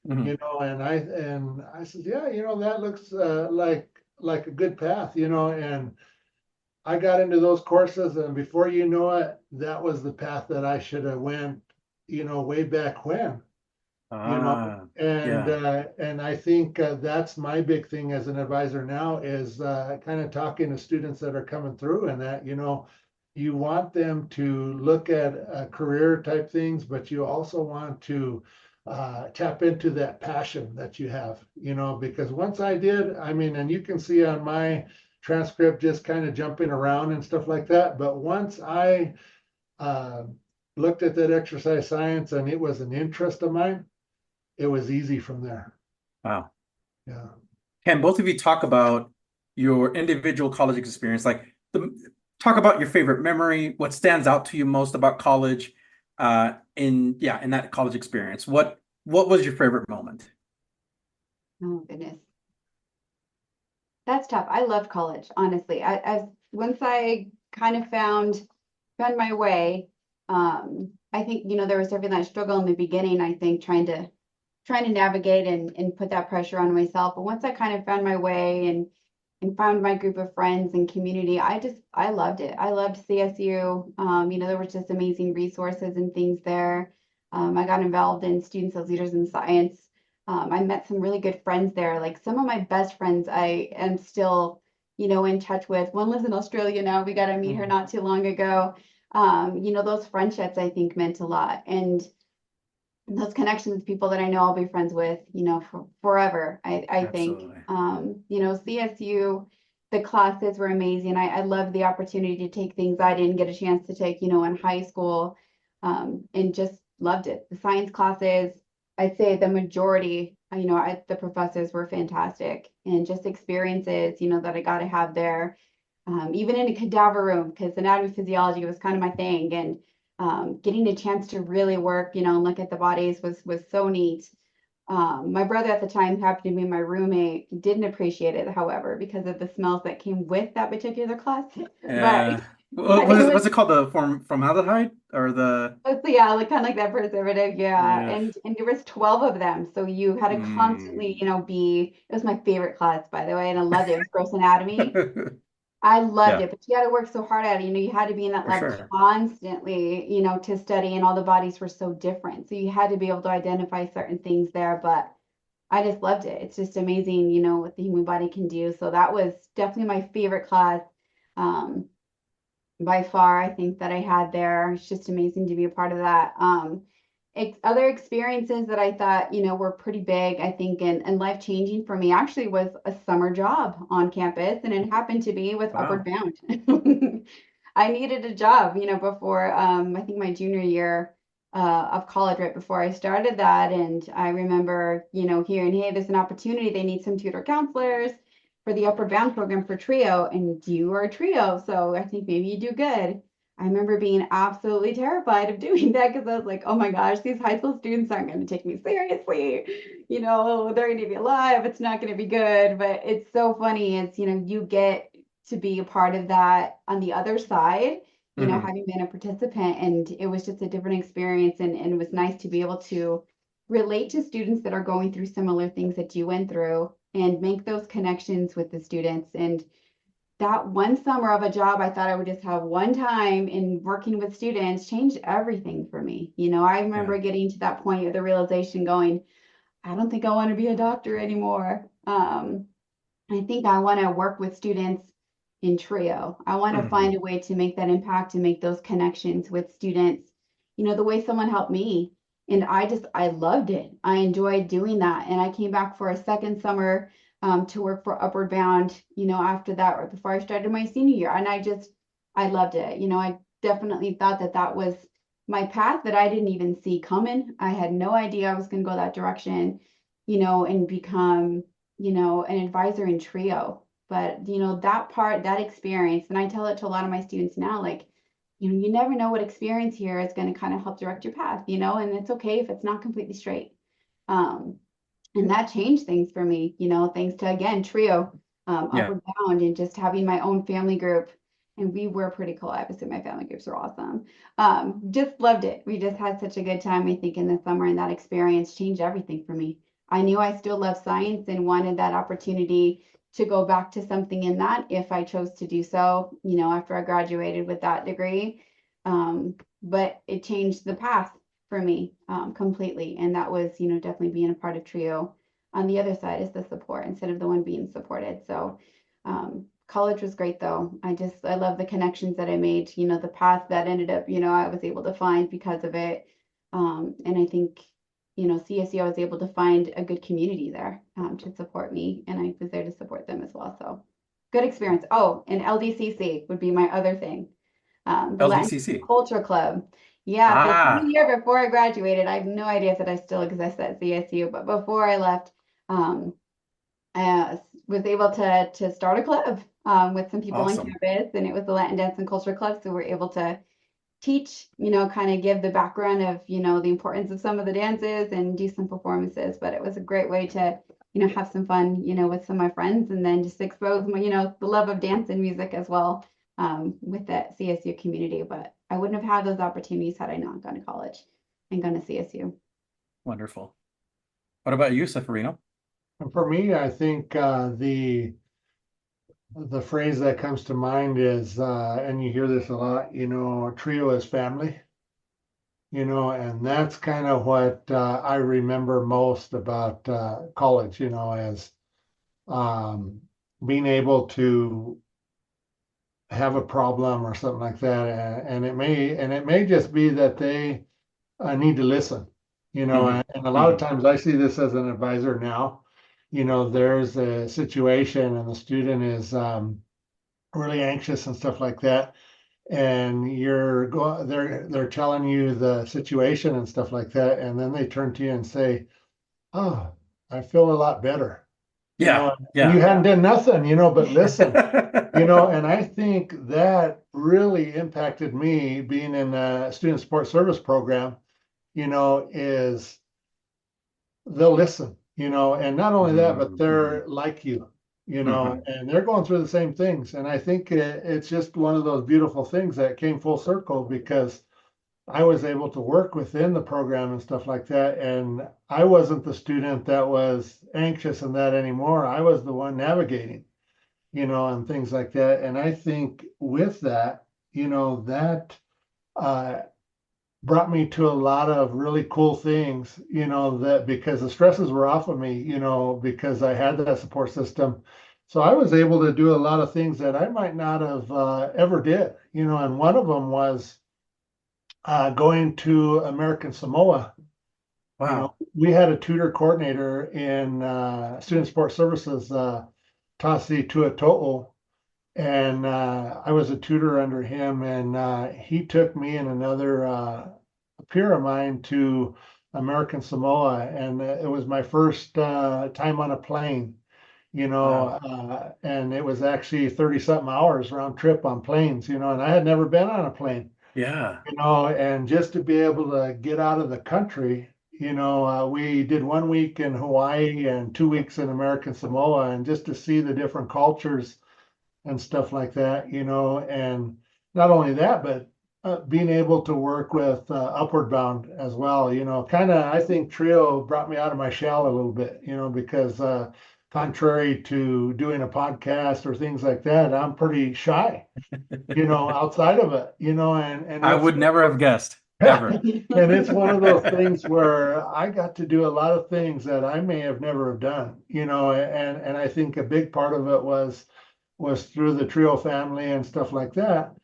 [SPEAKER 4] And I said, yeah, that looks like a good path, and I got into those courses, and before you know it, that was the path that I should have went, way back when. And I think that's my big thing as an advisor now is kind of talking to students that are coming through, and that, you want them to look at career type things, but you also want to tap into that passion that you have, because once I did, I mean, and you can see on my transcript just kind of jumping around and stuff like that. But once I looked at that exercise science and it was an interest of mine, it was easy from there.
[SPEAKER 2] Wow.
[SPEAKER 4] Yeah.
[SPEAKER 2] Can both of you talk about your individual college experience? Like, talk about your favorite memory, what stands out to you most about college, in that college experience. What was your favorite moment?
[SPEAKER 3] Oh goodness. That's tough. I loved college, honestly. Once I kind of found my way, I think, there was definitely that struggle in the beginning, I think, trying to navigate and put that pressure on myself. But once I kind of found my way and found my group of friends and community, I loved it. I loved CSU. There were just amazing resources and things there. I got involved in Student Sales Leaders in Science. I met some really good friends there. Like some of my best friends I am still, in touch with. One lives in Australia now. We got to meet her not too long ago. Those friendships I think meant a lot. And those connections, people that I know I'll be friends with, for forever, I think. CSU, the classes were amazing. I loved the opportunity to take things I didn't get a chance to take, in high school, and just loved it. The science classes, I'd say the majority, the professors were fantastic, and just experiences, that I got to have there. Even in a cadaver room, because anatomy physiology was kind of my thing, and getting a chance to really work, and look at the bodies was so neat. My brother at the time happened to be my roommate, didn't appreciate it, however, because of the smells that came with that particular class.
[SPEAKER 2] What's it called? The formaldehyde or the?
[SPEAKER 3] Yeah, like kind of like that preservative, yeah.
[SPEAKER 2] Yeah.
[SPEAKER 3] And there was 12 of them, so you had to constantly, it was my favorite class, by the way, and I loved it. It was gross anatomy. I loved
[SPEAKER 2] Yeah,
[SPEAKER 3] it, but you had to work so hard at it. You had to be in that
[SPEAKER 2] for
[SPEAKER 3] lab
[SPEAKER 2] sure.
[SPEAKER 3] constantly, to study, and all the bodies were so different. So you had to be able to identify certain things there, but I just loved it. It's just amazing, what the human body can do. So that was definitely my favorite class. By far, I think that I had there. It's just amazing to be a part of that. Other experiences that I thought, were pretty big, I think, and life-changing for me actually was a summer job on campus, and it happened to be with Upward
[SPEAKER 2] Wow.
[SPEAKER 3] Bound. I needed a job, before I think my junior year of college, right before I started that, and I remember, hearing, hey, there's an opportunity. They need some tutor counselors for the Upward Bound program for trio, and you are a trio, so I think maybe you do good. I remember being absolutely terrified of doing that because I was like, oh my gosh, these high school students aren't going to take me seriously. They're going to be alive. It's not going to be good. But it's so funny. It's, you get to be a part of that on the other side, having been a participant. And it was just a different experience. And it was nice to be able to relate to students that are going through similar things that you went through and make those connections with the students. And that one summer of a job I thought I would just have one time in working with students changed everything for me. I remember
[SPEAKER 2] Yeah.
[SPEAKER 3] getting to that point of the realization going, I don't think I want to be a doctor anymore. I think I want to work with students in trio. I want to find a way to make that impact and make those connections with students, the way someone helped me. And I loved it. I enjoyed doing that. And I came back for a second summer to work for Upward Bound, after that, right before I started my senior year. And I loved it. I definitely thought that was my path that I didn't even see coming. I had no idea I was going to go that direction, and become, an advisor in trio. But, that experience, and I tell it to a lot of my students now, like, you never know what experience here is going to kind of help direct your path, and it's okay if it's not completely straight. And that changed things for me, thanks to, again, trio,
[SPEAKER 2] Yeah.
[SPEAKER 3] Upward Bound, and just having my own family group. And we were pretty cool. I would say my family groups are awesome. Just loved it. We just had such a good time, I think, in the summer, and that experience changed everything for me. I knew I still loved science and wanted that opportunity to go back to something in that if I chose to do so, after I graduated with that degree. But it changed the path for me completely. And that was, definitely being a part of trio. On the other side is the support instead of the one being supported. So college was great though. I love the connections that I made, the path that ended up, I was able to find because of it. And I think, CSU, I was able to find a good community there to support me, and I was there to support them as well. So good experience. Oh, and LDCC would be my other thing. The Latin
[SPEAKER 2] LDCC.
[SPEAKER 3] Culture Club. Yeah, the
[SPEAKER 2] Ah,
[SPEAKER 3] year before I graduated, I have no idea that I still exist at CSU, but before I left, I was able to start a club with some people on
[SPEAKER 2] awesome.
[SPEAKER 3] campus, and it was the Latin Dance and Culture Club. So we're able to teach, kind of give the background of, the importance of some of the dances and do some performances. But it was a great way to, have some fun, with some of my friends, and then just expose my, the love of dance and music as well with that CSU community. But I wouldn't have had those opportunities had I not gone to college and gone to CSU.
[SPEAKER 2] Wonderful. What about you, Seferino?
[SPEAKER 4] And for me, I think the phrase that comes to mind is, and you hear this a lot, trio is family, and that's kind of what I remember most about college, as being able to have a problem or something like that, and it may just be that they need to listen, and a lot of times I see this as an advisor now. There's a situation and the student is really anxious and stuff like that, and they're telling you the situation and stuff like that, and then they turn to you and say, "Oh, I feel a lot better."
[SPEAKER 2] Yeah,
[SPEAKER 4] And you
[SPEAKER 2] yeah.
[SPEAKER 4] hadn't done nothing, but listen, and I think that really impacted me being in a student support service program, is they'll listen, and not only that, but they're like you, and they're going through the same things. And I think it's just one of those beautiful things that came full circle, because I was able to work within the program and stuff like that. And I wasn't the student that was anxious and that anymore. I was the one navigating, and things like that. And I think with that, that brought me to a lot of really cool things, that because the stresses were off of me, because I had that support system. So I was able to do a lot of things that I might not have ever did, and one of them was going to American Samoa.
[SPEAKER 2] Wow.
[SPEAKER 4] We had a tutor coordinator in Student Support Services, Tasi Tuato'o, and I was a tutor under him, and he took me and another peer of mine to American Samoa, and it was my first time on a plane, and it was actually 30 something hours round trip on planes, and I had never been on a plane,
[SPEAKER 2] Yeah.
[SPEAKER 4] and just to be able to get out of the country, we did 1 week in Hawaii and 2 weeks in American Samoa, and just to see the different cultures and stuff like that, and not only that, but being able to work with Upward Bound as well, kind of, I think Trio brought me out of my shell a little bit, because contrary to doing a podcast or things like that, I'm pretty shy, outside of it, and
[SPEAKER 2] I would never have guessed, ever.
[SPEAKER 4] and it's one of those things where I got to do a lot of things that I may have never have done, and I think a big part of it was through the Trio family and stuff like that,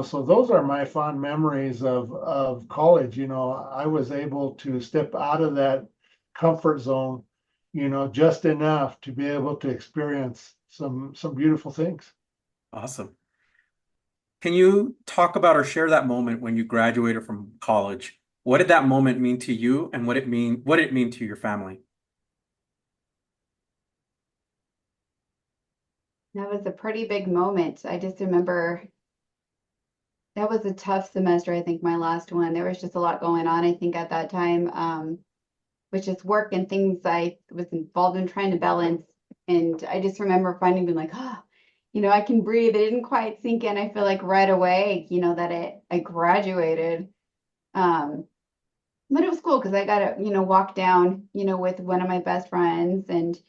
[SPEAKER 4] so those are my fond memories of college. I was able to step out of that comfort zone, just enough to be able to experience some beautiful things.
[SPEAKER 2] Awesome. Can you talk about or share that moment when you graduated from college? What did that moment mean to you, and what it mean to your family?
[SPEAKER 3] That was a pretty big moment. I just remember that was a tough semester. I think my last one, there was just a lot going on, I think, at that time, with just work and things I was involved in trying to balance. And I just remember finally being like, I can breathe. It didn't quite sink in. I feel like right away, that I graduated. But it was cool because I got to, walk down, with one of my best friends, and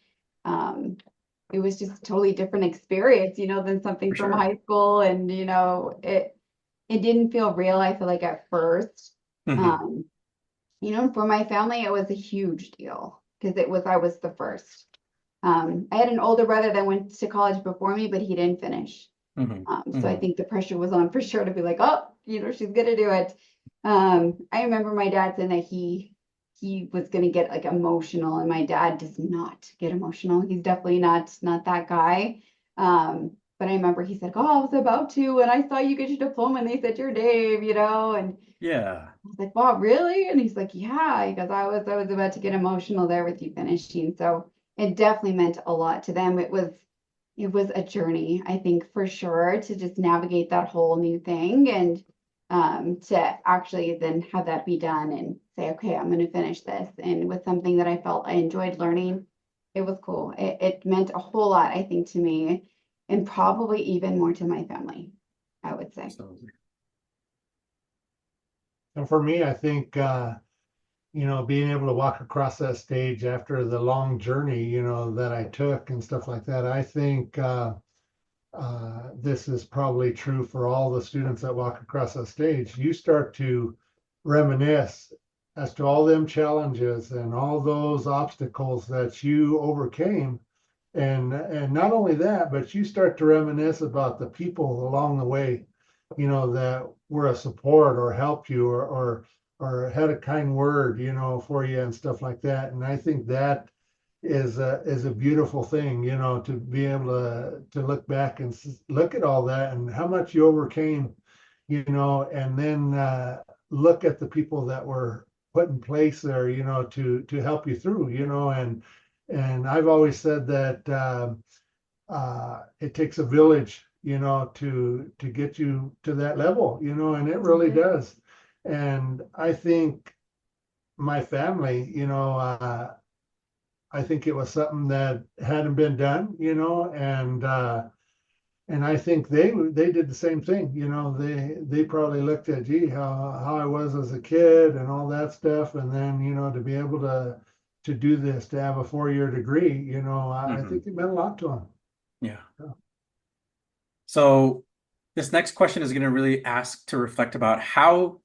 [SPEAKER 3] it was just a totally different experience, than something
[SPEAKER 2] For
[SPEAKER 3] from
[SPEAKER 2] sure.
[SPEAKER 3] high school. And, it didn't feel real, I feel like, at first.
[SPEAKER 2] Mhm.
[SPEAKER 3] For my family, it was a huge deal because I was the first. I had an older brother that went to college before me, but he didn't finish. So I think the pressure was on for sure to be like, oh, she's gonna do it. I remember my dad saying that he was gonna get like emotional, and my dad does not get emotional. He's definitely not that guy. But I remember he said, oh, I was about to, and I saw you get your diploma and they said you're Dave, and
[SPEAKER 2] Yeah.
[SPEAKER 3] I was like, wow, really? And he's like, yeah, because I was about to get emotional there with you finishing. So it definitely meant a lot to them. It was a journey, I think, for sure, to just navigate that whole new thing, and to actually then have that be done and say, okay, I'm going to finish this. And with something that I felt I enjoyed learning, it was cool. It meant a whole lot, I think, to me, and probably even more to my family, I would say.
[SPEAKER 4] And for me, I think, being able to walk across that stage after the long journey, that I took and stuff like that, I think this is probably true for all the students that walk across that stage. You start to reminisce as to all them challenges and all those obstacles that you overcame. And not only that, but you start to reminisce about the people along the way, that were a support or helped you or had a kind word, for you and stuff like that. And I think that is a beautiful thing, to be able to look back and look at all that and how much you overcame, and then look at the people that were put in place there, to help you through, and I've always said that it takes a village, to get you to that level, and it really does. And I think my family, I think it was something that hadn't been done, and I think they did the same thing, they probably looked at, gee, how I was as a kid and all that stuff, and then to be able to do this, to have a 4-year degree, I think it meant a lot to them.
[SPEAKER 2] Yeah. So this next question is going to really ask to reflect about how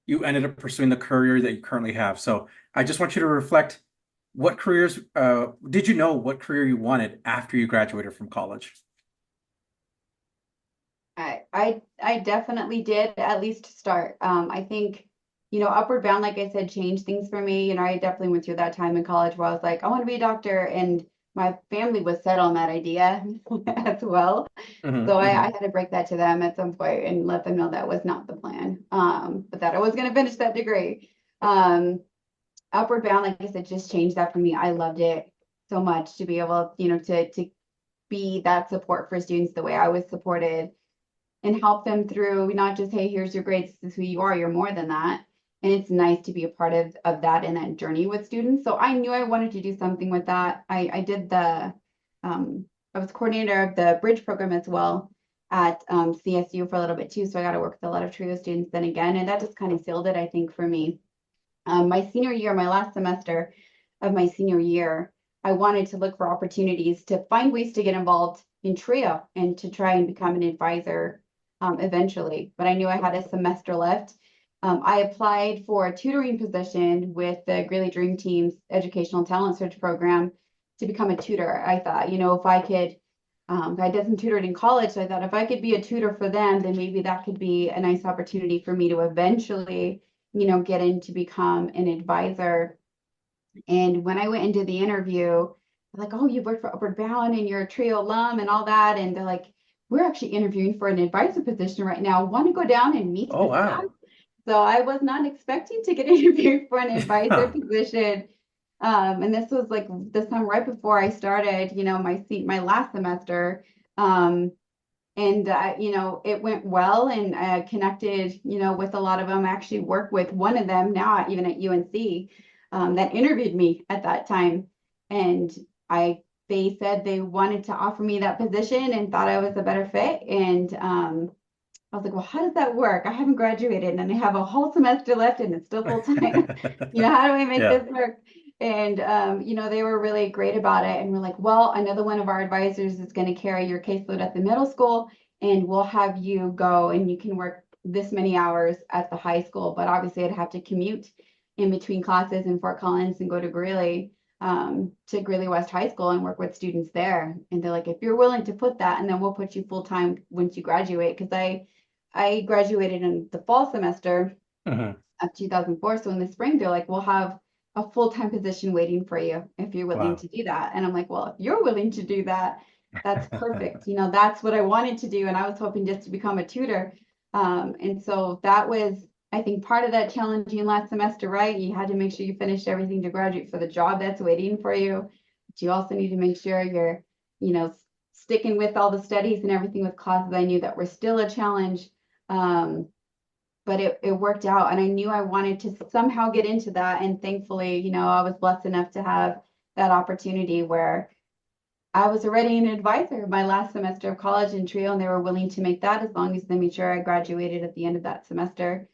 [SPEAKER 2] you ended up pursuing the career that you currently have. So I just want you to reflect, what careers, did you know what career you wanted after you graduated from college?
[SPEAKER 3] I definitely did, at least start. I think, Upward Bound, like I said, changed things for me. I definitely went through that time in college where I was like, I want to be a doctor, and my family was set on that idea as well. So I had to break that to them at some point and let them know that was not the plan. But that I was going to finish that degree. Upward Bound, like I said, just changed that for me. I loved it so much to be able, to be that support for students the way I was supported, and help them through not just, hey, here's your grades, this is who you are, you're more than that. And it's nice to be a part of that and that journey with students. So I knew I wanted to do something with that. I did I was coordinator of the bridge program as well at CSU for a little bit too. So I got to work with a lot of TRIO students then again, and that just kind of sealed it, I think, for me. My senior year, my last semester of my senior year, I wanted to look for opportunities to find ways to get involved in TRIO and to try and become an advisor eventually. But I knew I had a semester left. I applied for a tutoring position with the Greeley Dream Team's Educational Talent Search program to become a tutor. I thought, if I could, I did some tutoring in college, so I thought if I could be a tutor for them, then maybe that could be a nice opportunity for me to eventually, get in to become an advisor. And when I went into the interview, they're like, oh, you worked for Upward Bound and you're a TRIO alum and all that. And they're like, we're actually interviewing for an advisor position right now. Want to go down and meet
[SPEAKER 2] Oh,
[SPEAKER 3] the staff?
[SPEAKER 2] wow.
[SPEAKER 3] So I was not expecting to get interviewed for an advisor position. And this was like the summer right before I started, my last semester. And it went well, and I connected, with a lot of them. I actually work with one of them now, even at UNC, that interviewed me at that time. And they said they wanted to offer me that position and thought I was a better fit. And I was like, well, how does that work? I haven't graduated and I have a whole semester left and it's still full time. How do I make this work? And, they were really great about it. And we're like, well, another one of our advisors is going to carry your caseload at the middle school, and we'll have you go and you can work this many hours at the high school. But obviously I'd have to commute in between classes in Fort Collins and go to Greeley. to Greeley West High School and work with students there. And they're like, if you're willing to put that, and then we'll put you full time once you graduate. Because I graduated in the fall semester
[SPEAKER 2] Mhm.
[SPEAKER 3] of 2004. So in the spring, they're like, we'll have a full-time position waiting for you if you're willing
[SPEAKER 2] Wow.
[SPEAKER 3] to do that. And I'm like, well, if you're willing to do that, that's perfect. You know, that's what I wanted to do. And I was hoping just to become a tutor. And so that was, I think, part of that challenging last semester, right? You had to make sure you finished everything to graduate for the job that's waiting for you. But you also need to make sure you're, you know, sticking with all the studies and everything with classes I knew that were still a challenge. But it worked out, and I knew I wanted to somehow get into that. And thankfully, you know, I was blessed enough to have that opportunity where I was already an advisor my last semester of college in Trio, and they were willing to make that as long as they made sure I graduated at the end of that semester.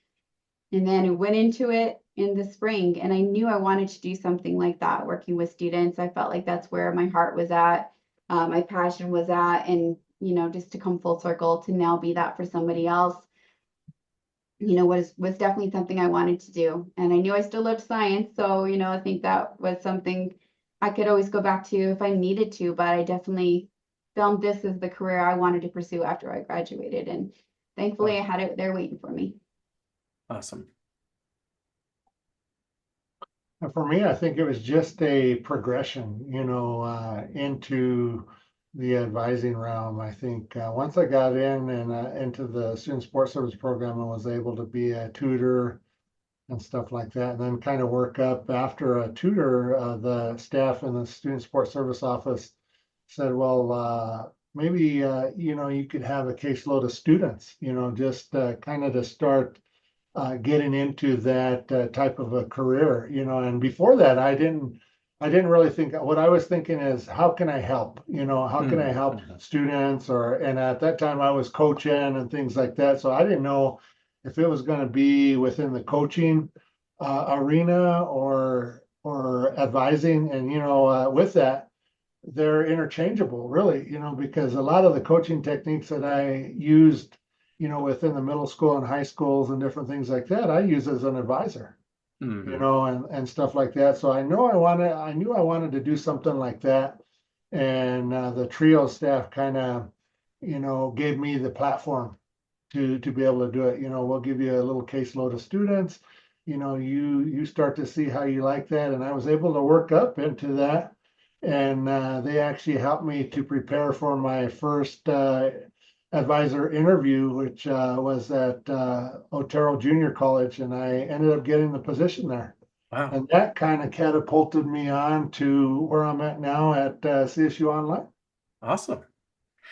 [SPEAKER 3] And then I went into it in the spring, and I knew I wanted to do something like that, working with students. I felt like that's where my heart was at, my passion was at, and, you know, just to come full circle to now be that for somebody else, you know, was definitely something I wanted to do. And I knew I still loved science. So, you know, I think that was something I could always go back to if I needed to, but I definitely found this as the career I wanted to pursue after I graduated. And thankfully I had it there waiting for me.
[SPEAKER 2] Awesome.
[SPEAKER 4] And for me, I think it was just a progression, you know, into the advising realm. I think once I got in and into the student sports service program and was able to be a tutor and stuff like that, and then kind of work up after a tutor, the staff in the student sports service office said, well, maybe, you know, you could have a caseload of students, you know, just kind of to start getting into that type of a career, you know. And before that, I didn't really think. What I was thinking is, how can I help? You know, how can I help students? And at that time, I was coaching and things like that, so I didn't know if it was going to be within the coaching arena or advising. And you know, with that, they're interchangeable, really. You know, because a lot of the coaching techniques that I used, you know, within the middle school and high schools and different things like that, I use as an advisor, you know, and stuff like that. So I knew I wanted to do something like that. And the Trio staff kind of, you know, gave me the platform to be able to do it. You know, we'll give you a little caseload of students, you know, you start to see how you like that. And I was able to work up into that. And they actually helped me to prepare for my first advisor interview, which was at Otero Junior College, and I ended up getting the position there.
[SPEAKER 2] Wow.
[SPEAKER 4] And that kind of catapulted me on to where I'm at now at CSU Online.
[SPEAKER 2] Awesome.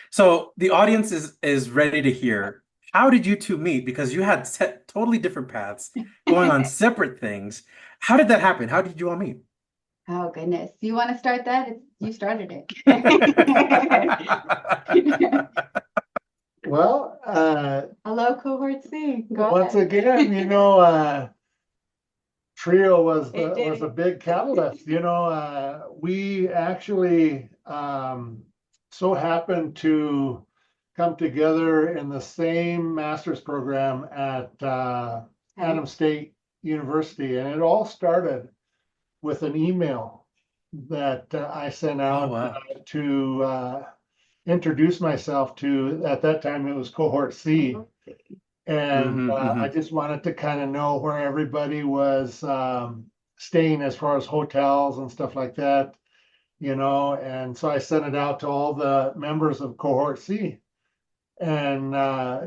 [SPEAKER 2] So the audience is ready to hear, how did you two meet? Because you had totally different paths going on separate things. How did that happen? How did you all meet?
[SPEAKER 3] Oh, goodness. You want to start that? You started it.
[SPEAKER 4] Well,
[SPEAKER 3] hello, cohort C. Go
[SPEAKER 4] once
[SPEAKER 3] ahead.
[SPEAKER 4] again, you know, Trio was a big catalyst. You know, we actually so happened to come together in the same master's program at Adams State University, and it all started with an email that I sent out to introduce myself to, at that time it was cohort C. And I just wanted to kind of know where everybody was staying as far as hotels and stuff like that, you know. And so I sent it out to all the members of cohort C. And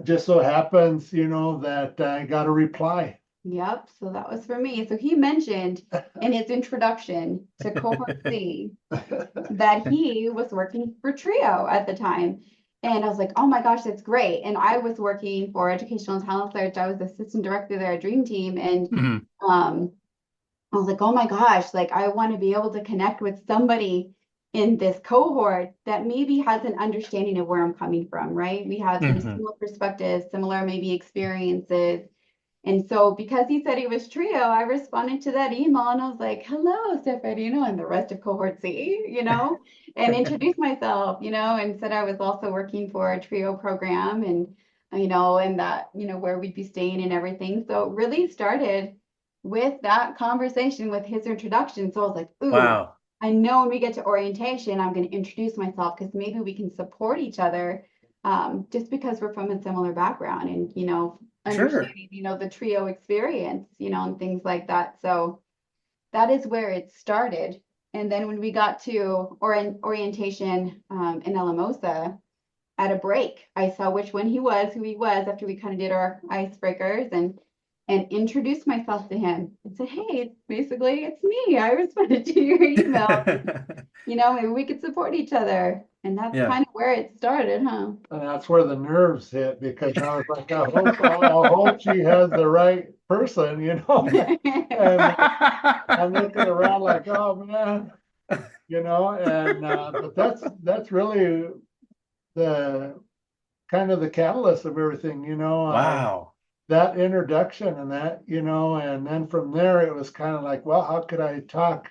[SPEAKER 4] just so happens, you know, that I got a reply.
[SPEAKER 3] Yep, so that was for me. So he mentioned in his introduction to cohort C that he was working for Trio at the time. And I was like, oh my gosh, that's great. And I was working for Educational Talent Search. I was the assistant director there at Dream Team. And I was like, oh my gosh, like I want to be able to connect with somebody in this cohort that maybe has an understanding of where I'm coming from, right? We have some similar perspectives, similar maybe experiences. And so because he said he was Trio, I responded to that email and I was like, hello, Seferino and the rest of cohort C, you know, and introduced myself, you know, and said I was also working for a Trio program and, you know, and that, you know, where we'd be staying and everything. So it really started with that conversation, with his introduction. So I was like, ooh,
[SPEAKER 2] wow.
[SPEAKER 3] I know when we get to orientation, I'm going to introduce myself because maybe we can support each other, just because we're from a similar background and,
[SPEAKER 2] Sure.
[SPEAKER 3] understanding, the trio experience, and things like that. So that is where it started. And then when we got to orientation in Alamosa, at a break, I saw which one he was, who he was, after we kind of did our icebreakers and introduced myself to him and said, hey, basically it's me. I responded to your email. Maybe we could support each other. And that's
[SPEAKER 2] Yeah.
[SPEAKER 3] kind of where it started, huh?
[SPEAKER 4] And that's where the nerves hit, because I was like, I hope she has the right person, And I'm looking around like, oh man, but that's really the kind of the catalyst of everything,
[SPEAKER 2] Wow.
[SPEAKER 4] that introduction and that, and then from there it was kind of like, well, how could I talk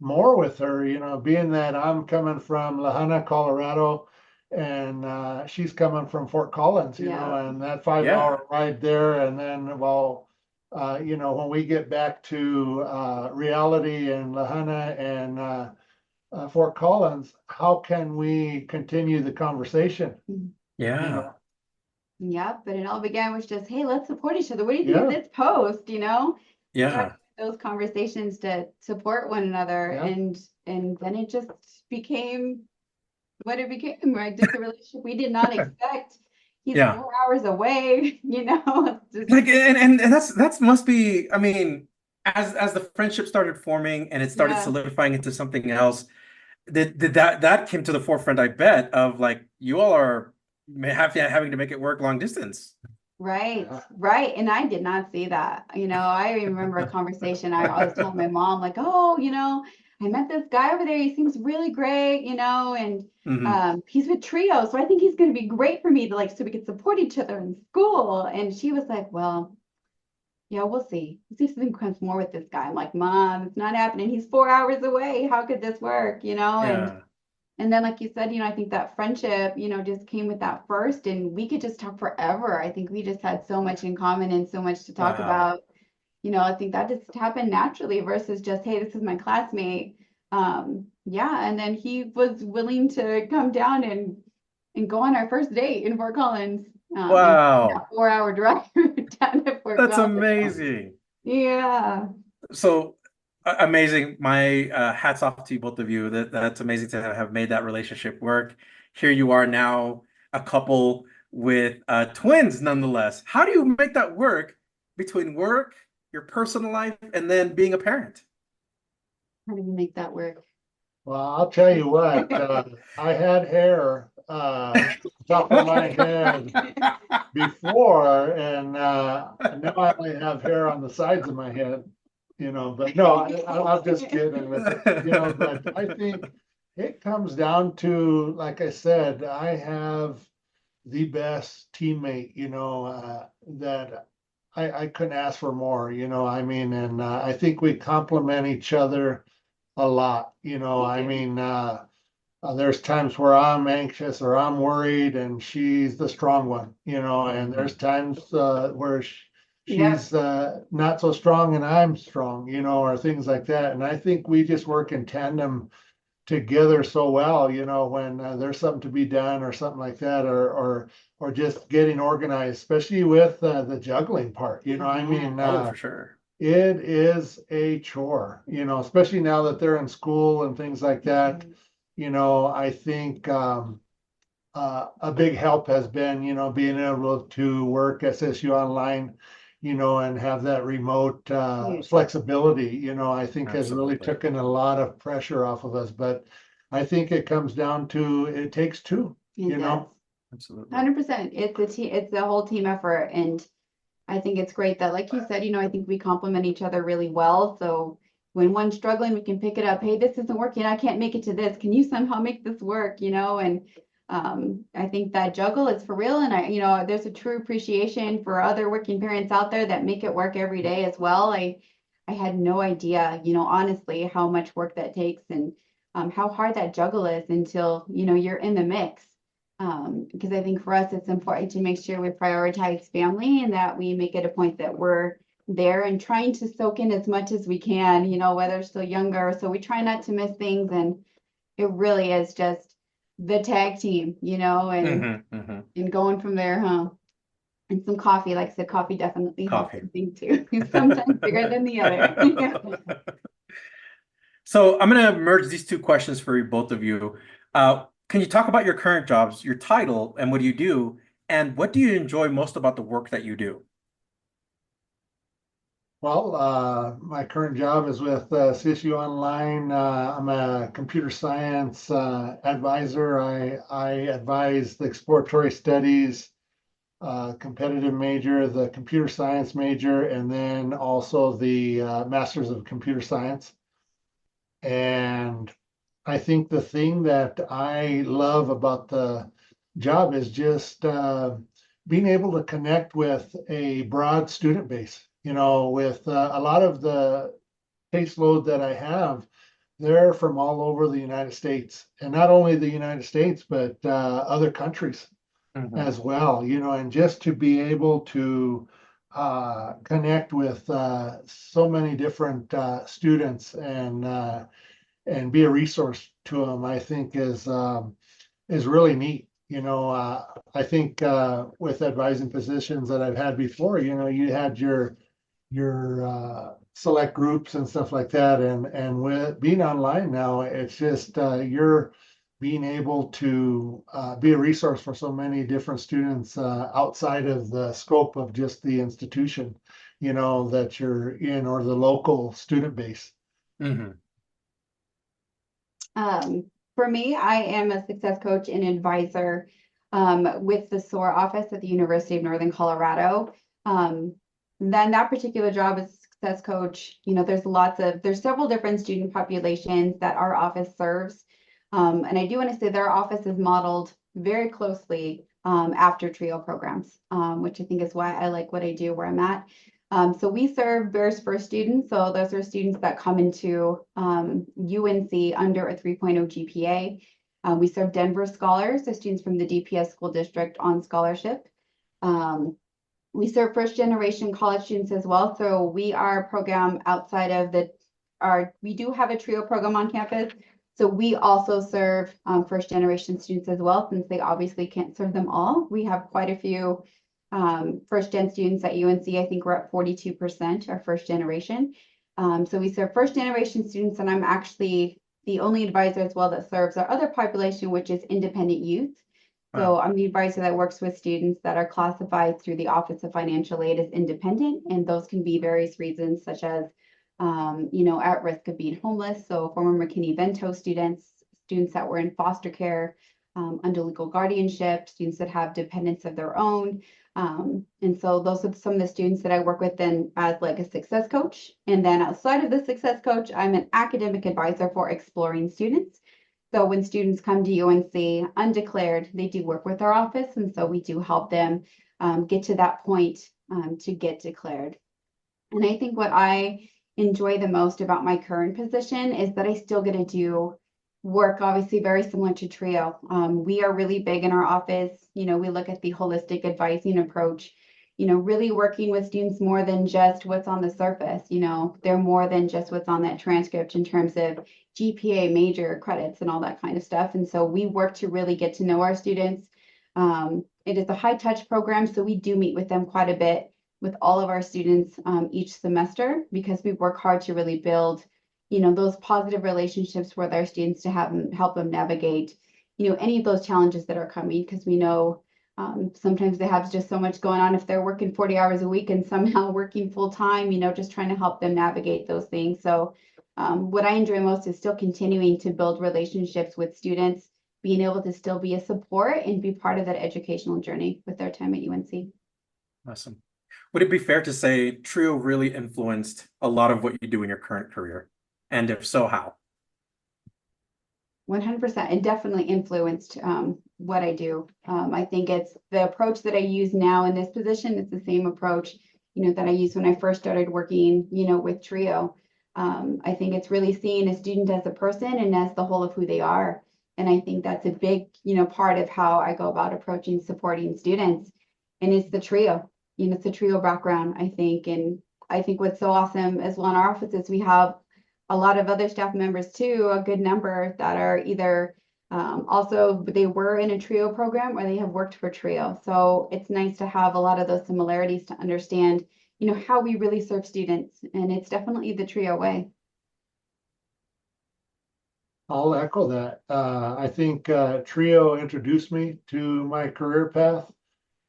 [SPEAKER 4] more with her, being that I'm coming from Lahana, Colorado, and she's coming from Fort Collins, and that 5 hour ride there. And then, well, when we get back to reality in Lahana and Fort Collins, how can we continue the conversation?
[SPEAKER 2] Yeah.
[SPEAKER 3] Yeah, but it all began with just, hey, let's support each other. What do you think of this post?
[SPEAKER 2] Yeah.
[SPEAKER 3] Those conversations to support one another, and then it just became what it became, right? Just a relationship we did not expect. He's 4 hours away, just...
[SPEAKER 2] Like, and that's must be, I mean, as the friendship started forming and it started solidifying into something else, did that came to the forefront, I bet, of like, you all are having to make it work long distance.
[SPEAKER 3] Right. And I did not see that. I remember a conversation. I was telling my mom, like, oh, I met this guy over there. He seems really great, and he's with Trio. So I think he's going to be great for me to so we could support each other in school. And she was like, well, yeah, we'll see. We'll see if something comes more with this guy. I'm like, Mom, it's not happening. He's 4 hours away. How could this work? And then, like you said, I think that friendship, just came with that first, and we could just talk forever. I think we just had so much in common and so much to talk about. I think that just happened naturally versus just, hey, this is my classmate. And then he was willing to come down and go on our first date in Fort Collins.
[SPEAKER 2] Wow.
[SPEAKER 3] 4 hour drive down to Fort Collins.
[SPEAKER 2] That's amazing.
[SPEAKER 3] Yeah.
[SPEAKER 2] So amazing. My hats off to you, both of you. That's amazing to have made that relationship work. Here you are now, a couple with twins, nonetheless. How do you make that work between work, your personal life, and then being a parent?
[SPEAKER 3] How do you make that work?
[SPEAKER 4] Well, I'll tell you what, I had hair top of my head before, and now I only have hair on the sides of my head, but no, I'm just kidding with it, but I think it comes down to, like I said, I have the best teammate, that I couldn't ask for more, I mean, and I think we complement each other a lot, I mean, there's times where I'm anxious or I'm worried and she's the strong one, and there's times where she's not so strong and I'm strong, or things like that. And I think we just work in tandem together so well, when there's something to be done or something like that, or just getting organized, especially with the juggling part, I mean,
[SPEAKER 2] for sure.
[SPEAKER 4] It is a chore, especially now that they're in school and things like that. I think a big help has been, being able to work SSU online, and have that remote flexibility, I think has really taken a lot of pressure off of us. But I think it comes down to, it takes two,
[SPEAKER 2] Absolutely.
[SPEAKER 3] 100%. It's a whole team effort. And I think it's great that, like you said, I think we complement each other really well. So when one's struggling, we can pick it up. Hey, this isn't working. I can't make it to this. Can you somehow make this work? And I think that juggle is for real. And there's a true appreciation for other working parents out there that make it work every day as well. I had no idea, honestly, how much work that takes and how hard that juggle is until, you're in the mix. Because I think for us, it's important to make sure we prioritize family and that we make it a point that we're there and trying to soak in as much as we can, whether they're still younger. So we try not to miss things, and it really is just the tag team, and going from there, huh? And some coffee, like I said, coffee definitely helps, I think, too. Sometimes bigger than the other.
[SPEAKER 2] So I'm going to merge these two questions for both of you. Can you talk about your current jobs, your title, and what do you do? And what do you enjoy most about the work that you do?
[SPEAKER 4] Well, my current job is with CSU Online. I'm a computer science advisor. I advise the exploratory studies competitive major, the computer science major, and then also the Masters of Computer Science. And I think the thing that I love about the job is just being able to connect with a broad student base. With a lot of the caseload that I have, they're from all over the United States, and not only the United States, but other countries as well, and just to be able to connect with so many different students and be a resource to them, I think is really neat. I think with advising positions that I've had before, you had your select groups and stuff like that, and with being online now, it's just you're being able to be a resource for so many different students outside of the scope of just the institution, that you're in, or the local student base.
[SPEAKER 2] Mm-hmm.
[SPEAKER 3] For me, I am a success coach and advisor with the SOAR office at the University of Northern Colorado. Then that particular job as a success coach, there's several different student populations that our office serves. And I do want to say that our office is modeled very closely after TRIO programs, which I think is why I like what I do where I'm at. So we serve Bears First students. So those are students that come into UNC under a 3.0 GPA. We serve Denver Scholars, so students from the DPS school district on scholarship. We serve first generation college students as well. So we are a program outside of we do have a TRIO program on campus. So we also serve first generation students as well, since they obviously can't serve them all. We have quite a few first gen students at UNC. I think we're at 42% are first generation. So we serve first generation students, and I'm actually the only advisor as well that serves our other population, which is independent youth. So I'm the advisor that works with students that are classified through the Office of Financial Aid as independent, and those can be various reasons, such as at risk of being homeless. So former McKinney-Vento students that were in foster care, under legal guardianship, students that have dependents of their own. And so those are some of the students that I work with then as like a success coach. And then outside of the success coach, I'm an academic advisor for exploring students. So when students come to UNC undeclared, they do work with our office. And so we do help them get to that point to get declared. And I think what I enjoy the most about my current position is that I still get to do work, obviously very similar to TRIO. We are really big in our office. We look at the holistic advising approach, really working with students more than just what's on the surface. They're more than just what's on that transcript in terms of GPA, major credits, and all that kind of stuff. And so we work to really get to know our students. It is a high touch program, so we do meet with them quite a bit with all of our students each semester, because we work hard to really build those positive relationships with our students to help them navigate, any of those challenges that are coming, because we know sometimes they have just so much going on if they're working 40 hours a week and somehow working full time, just trying to help them navigate those things. So what I enjoy most is still continuing to build relationships with students, being able to still be a support and be part of that educational journey with their time at UNC.
[SPEAKER 2] Awesome. Would it be fair to say TRIO really influenced a lot of what you do in your current career? And if so, how?
[SPEAKER 3] 100%. It definitely influenced what I do. I think it's the approach that I use now in this position. It's the same approach, that I used when I first started working, with TRIO. I think it's really seeing a student as a person and as the whole of who they are. And I think that's a big, part of how I go about approaching supporting students. And it's the TRIO, it's the TRIO background, I think, and I think what's so awesome as well in our office is we have a lot of other staff members too, a good number that are either also they were in a trio program or they have worked for trio. So it's nice to have a lot of those similarities to understand, how we really serve students. And it's definitely the trio way.
[SPEAKER 4] I'll echo that. I think Trio introduced me to my career path.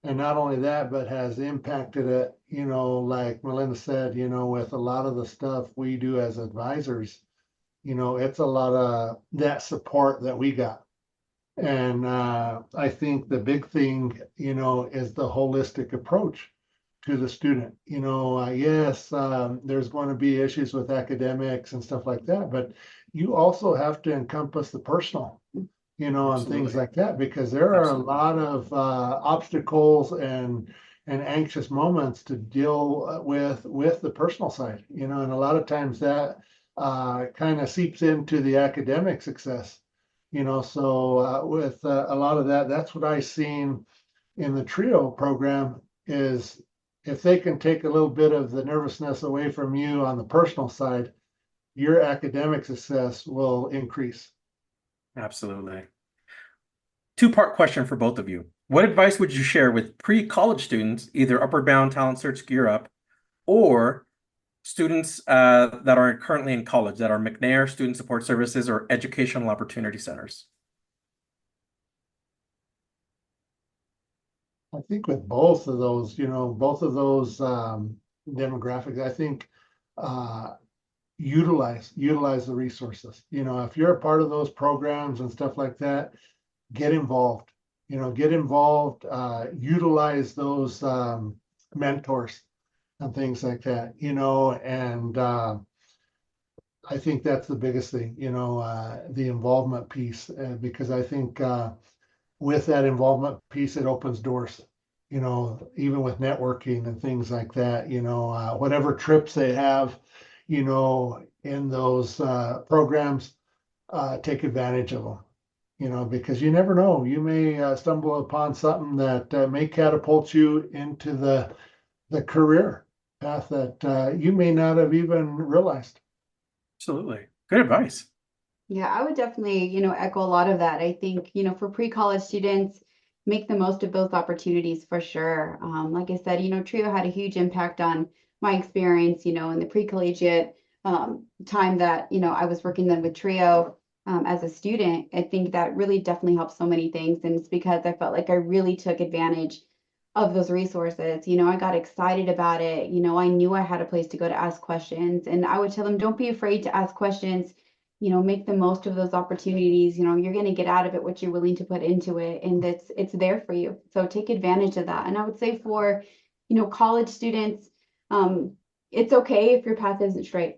[SPEAKER 4] And not only that, but has impacted it, like Melinda said, with a lot of the stuff we do as advisors, it's a lot of that support that we got. And I think the big thing, is the holistic approach to the student. Yes, there's going to be issues with academics and stuff like that, but you also have to encompass the personal, and things
[SPEAKER 2] Absolutely.
[SPEAKER 4] like that, because there are
[SPEAKER 2] Absolutely.
[SPEAKER 4] a lot of obstacles and anxious moments to deal with the personal side, and a lot of times that kind of seeps into the academic success, so with a lot of that, that's what I seen in the trio program is if they can take a little bit of the nervousness away from you on the personal side, your academic success will increase.
[SPEAKER 2] Absolutely. Two-part question for both of you. What advice would you share with pre-college students, either Upward Bound Talent Search Gear Up, or students that are currently in college, that are McNair Student Support Services or Educational Opportunity Centers?
[SPEAKER 4] I think with both of those, demographics, I think utilize the resources. If you're a part of those programs and stuff like that, get involved. Utilize those mentors and things like that. And I think that's the biggest thing. The involvement piece, because I think with that involvement piece, it opens doors, even with networking and things like that, whatever trips they have, in those programs, take advantage of them, because you never know, you may stumble upon something that may catapult you into the career path that you may not have even realized.
[SPEAKER 2] Absolutely. Good advice.
[SPEAKER 3] Yeah, I would definitely, echo a lot of that. I think, for pre-college students, make the most of those opportunities for sure. Like I said, Trio had a huge impact on my experience, in the pre-collegiate time that, I was working then with Trio as a student. I think that really definitely helped so many things. And it's because I felt like I really took advantage of those resources. I got excited about it. I knew I had a place to go to ask questions. And I would tell them, don't be afraid to ask questions. Make the most of those opportunities. You're going to get out of it what you're willing to put into it, and it's there for you. So take advantage of that. And I would say for, college students, it's okay if your path isn't straight.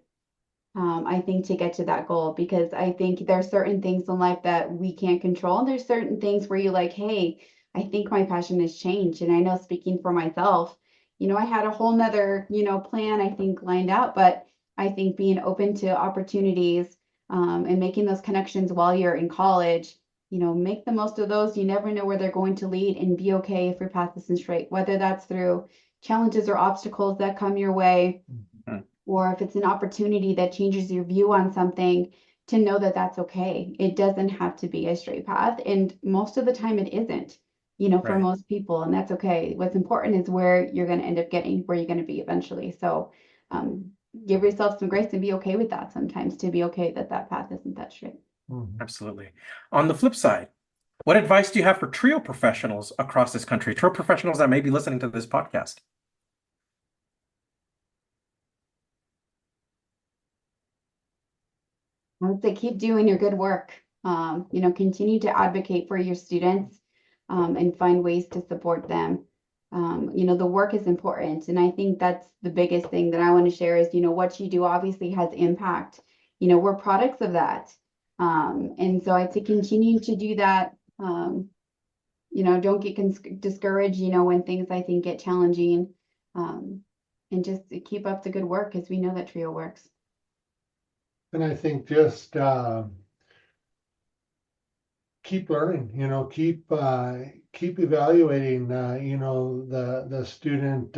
[SPEAKER 3] I think to get to that goal, because I think there's certain things in life that we can't control. And there's certain things where you're like, hey, I think my passion has changed. And I know, speaking for myself, I had a whole nother, plan, I think, lined out, but I think being open to opportunities and making those connections while you're in college, make the most of those. You never know where they're going to lead, and be okay if your path isn't straight, whether that's through challenges or obstacles that come your way, or if it's an opportunity that changes your view on something, to know that that's okay. It doesn't have to be a straight path. And most of the time it isn't, for
[SPEAKER 2] Right.
[SPEAKER 3] most people, and that's okay. What's important is where you're going to end up getting, where you're going to be eventually. So give yourself some grace and be okay with that sometimes, to be okay that that path isn't that straight.
[SPEAKER 2] Absolutely. On the flip side, what advice do you have for trio professionals across this country, trio professionals that may be listening to this podcast?
[SPEAKER 3] I would say keep doing your good work. Continue to advocate for your students and find ways to support them. The work is important. And I think that's the biggest thing that I want to share is, what you do obviously has impact. We're products of that. And so I'd say continue to do that. Don't get discouraged, when things, I think, get challenging. And just keep up the good work, because we know that Trio works.
[SPEAKER 4] And I think just keep learning, keep evaluating, the student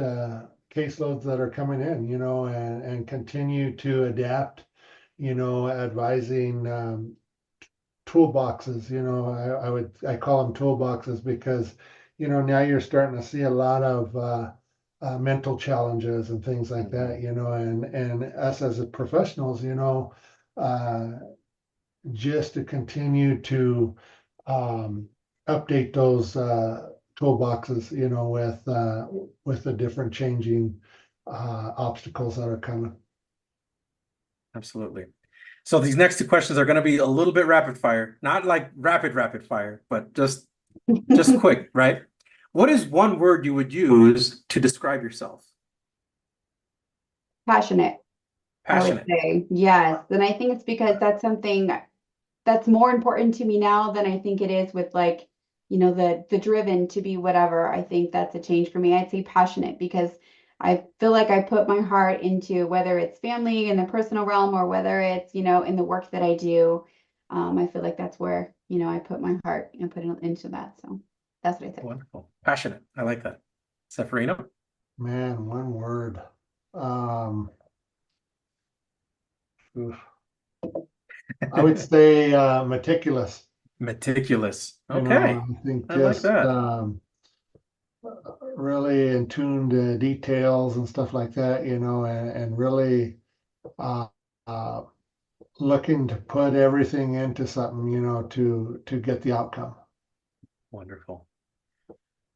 [SPEAKER 4] caseloads that are coming in, and continue to adapt, advising toolboxes. I call them toolboxes because, now you're starting to see a lot of mental challenges and things like that, and us as a professionals, just to continue to update those toolboxes, with the different changing obstacles that are coming.
[SPEAKER 2] Absolutely. So these next two questions are going to be a little bit rapid fire, not like rapid fire, but just quick, right? What is one word you would use to describe yourself?
[SPEAKER 3] Passionate, I would
[SPEAKER 2] Passionate.
[SPEAKER 3] say. Yes. And I think it's because that's something that's more important to me now than I think it is with like, the driven to be whatever. I think that's a change for me. I'd say passionate because I feel like I put my heart into whether it's family in the personal realm or whether it's, in the work that I do. I feel like that's where, I put my heart and put it into that. So that's what I said.
[SPEAKER 2] Wonderful. Passionate. I like that. Seferino?
[SPEAKER 4] Man, one word. Oof. I would say meticulous.
[SPEAKER 2] Meticulous.
[SPEAKER 4] I
[SPEAKER 2] Okay.
[SPEAKER 4] think
[SPEAKER 2] I like
[SPEAKER 4] just
[SPEAKER 2] that.
[SPEAKER 4] really in tune to details and stuff like that, and really uh, looking to put everything into something, to get the outcome.
[SPEAKER 2] Wonderful.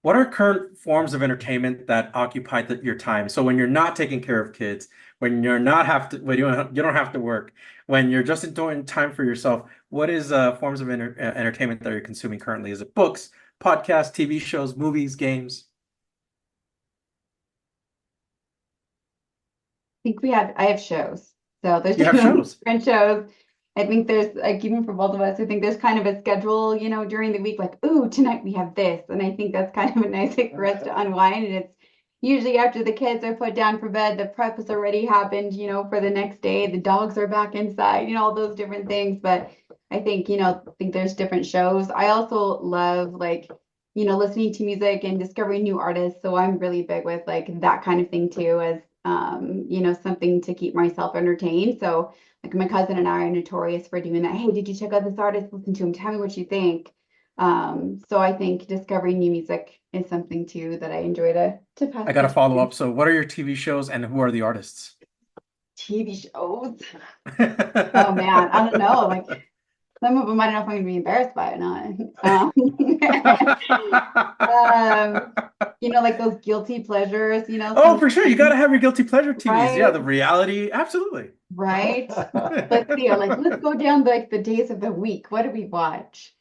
[SPEAKER 2] What are current forms of entertainment that occupy your time? So when you're not taking care of kids, when you're not when you don't have to work, when you're just enjoying time for yourself, what is forms of entertainment that you're consuming currently? Is it books, podcasts, TV shows, movies, games?
[SPEAKER 3] I think I have shows. So there's
[SPEAKER 2] You have
[SPEAKER 3] definitely
[SPEAKER 2] shows.
[SPEAKER 3] different shows. I think there's like even for both of us, I think there's kind of a schedule, during the week, like, ooh, tonight we have this. And I think that's kind of a nice way for us to unwind. And it's usually after the kids are put down for bed, the prep has already happened, for the next day. The dogs are back inside, all those different things. But I think, there's different shows. I also love like, listening to music and discovering new artists. So I'm really big with like that kind of thing too, as something to keep myself entertained. So like my cousin and I are notorious for doing that. Hey, did you check out this artist? Listen to him. Tell me what you think. So I think discovering new music is something too that I enjoy to pass.
[SPEAKER 2] I got to follow up. So what are your TV shows and who are the artists?
[SPEAKER 3] TV shows. Oh man, I don't know. Like some of them, I don't know if I'm going to be embarrassed by it or not. Like those guilty pleasures,
[SPEAKER 2] Oh, for sure. You got to have your guilty pleasure TVs.
[SPEAKER 3] Right?
[SPEAKER 2] Yeah, the reality. Absolutely.
[SPEAKER 3] Right. Let's see. Let's go down like the days of the week. What do we watch?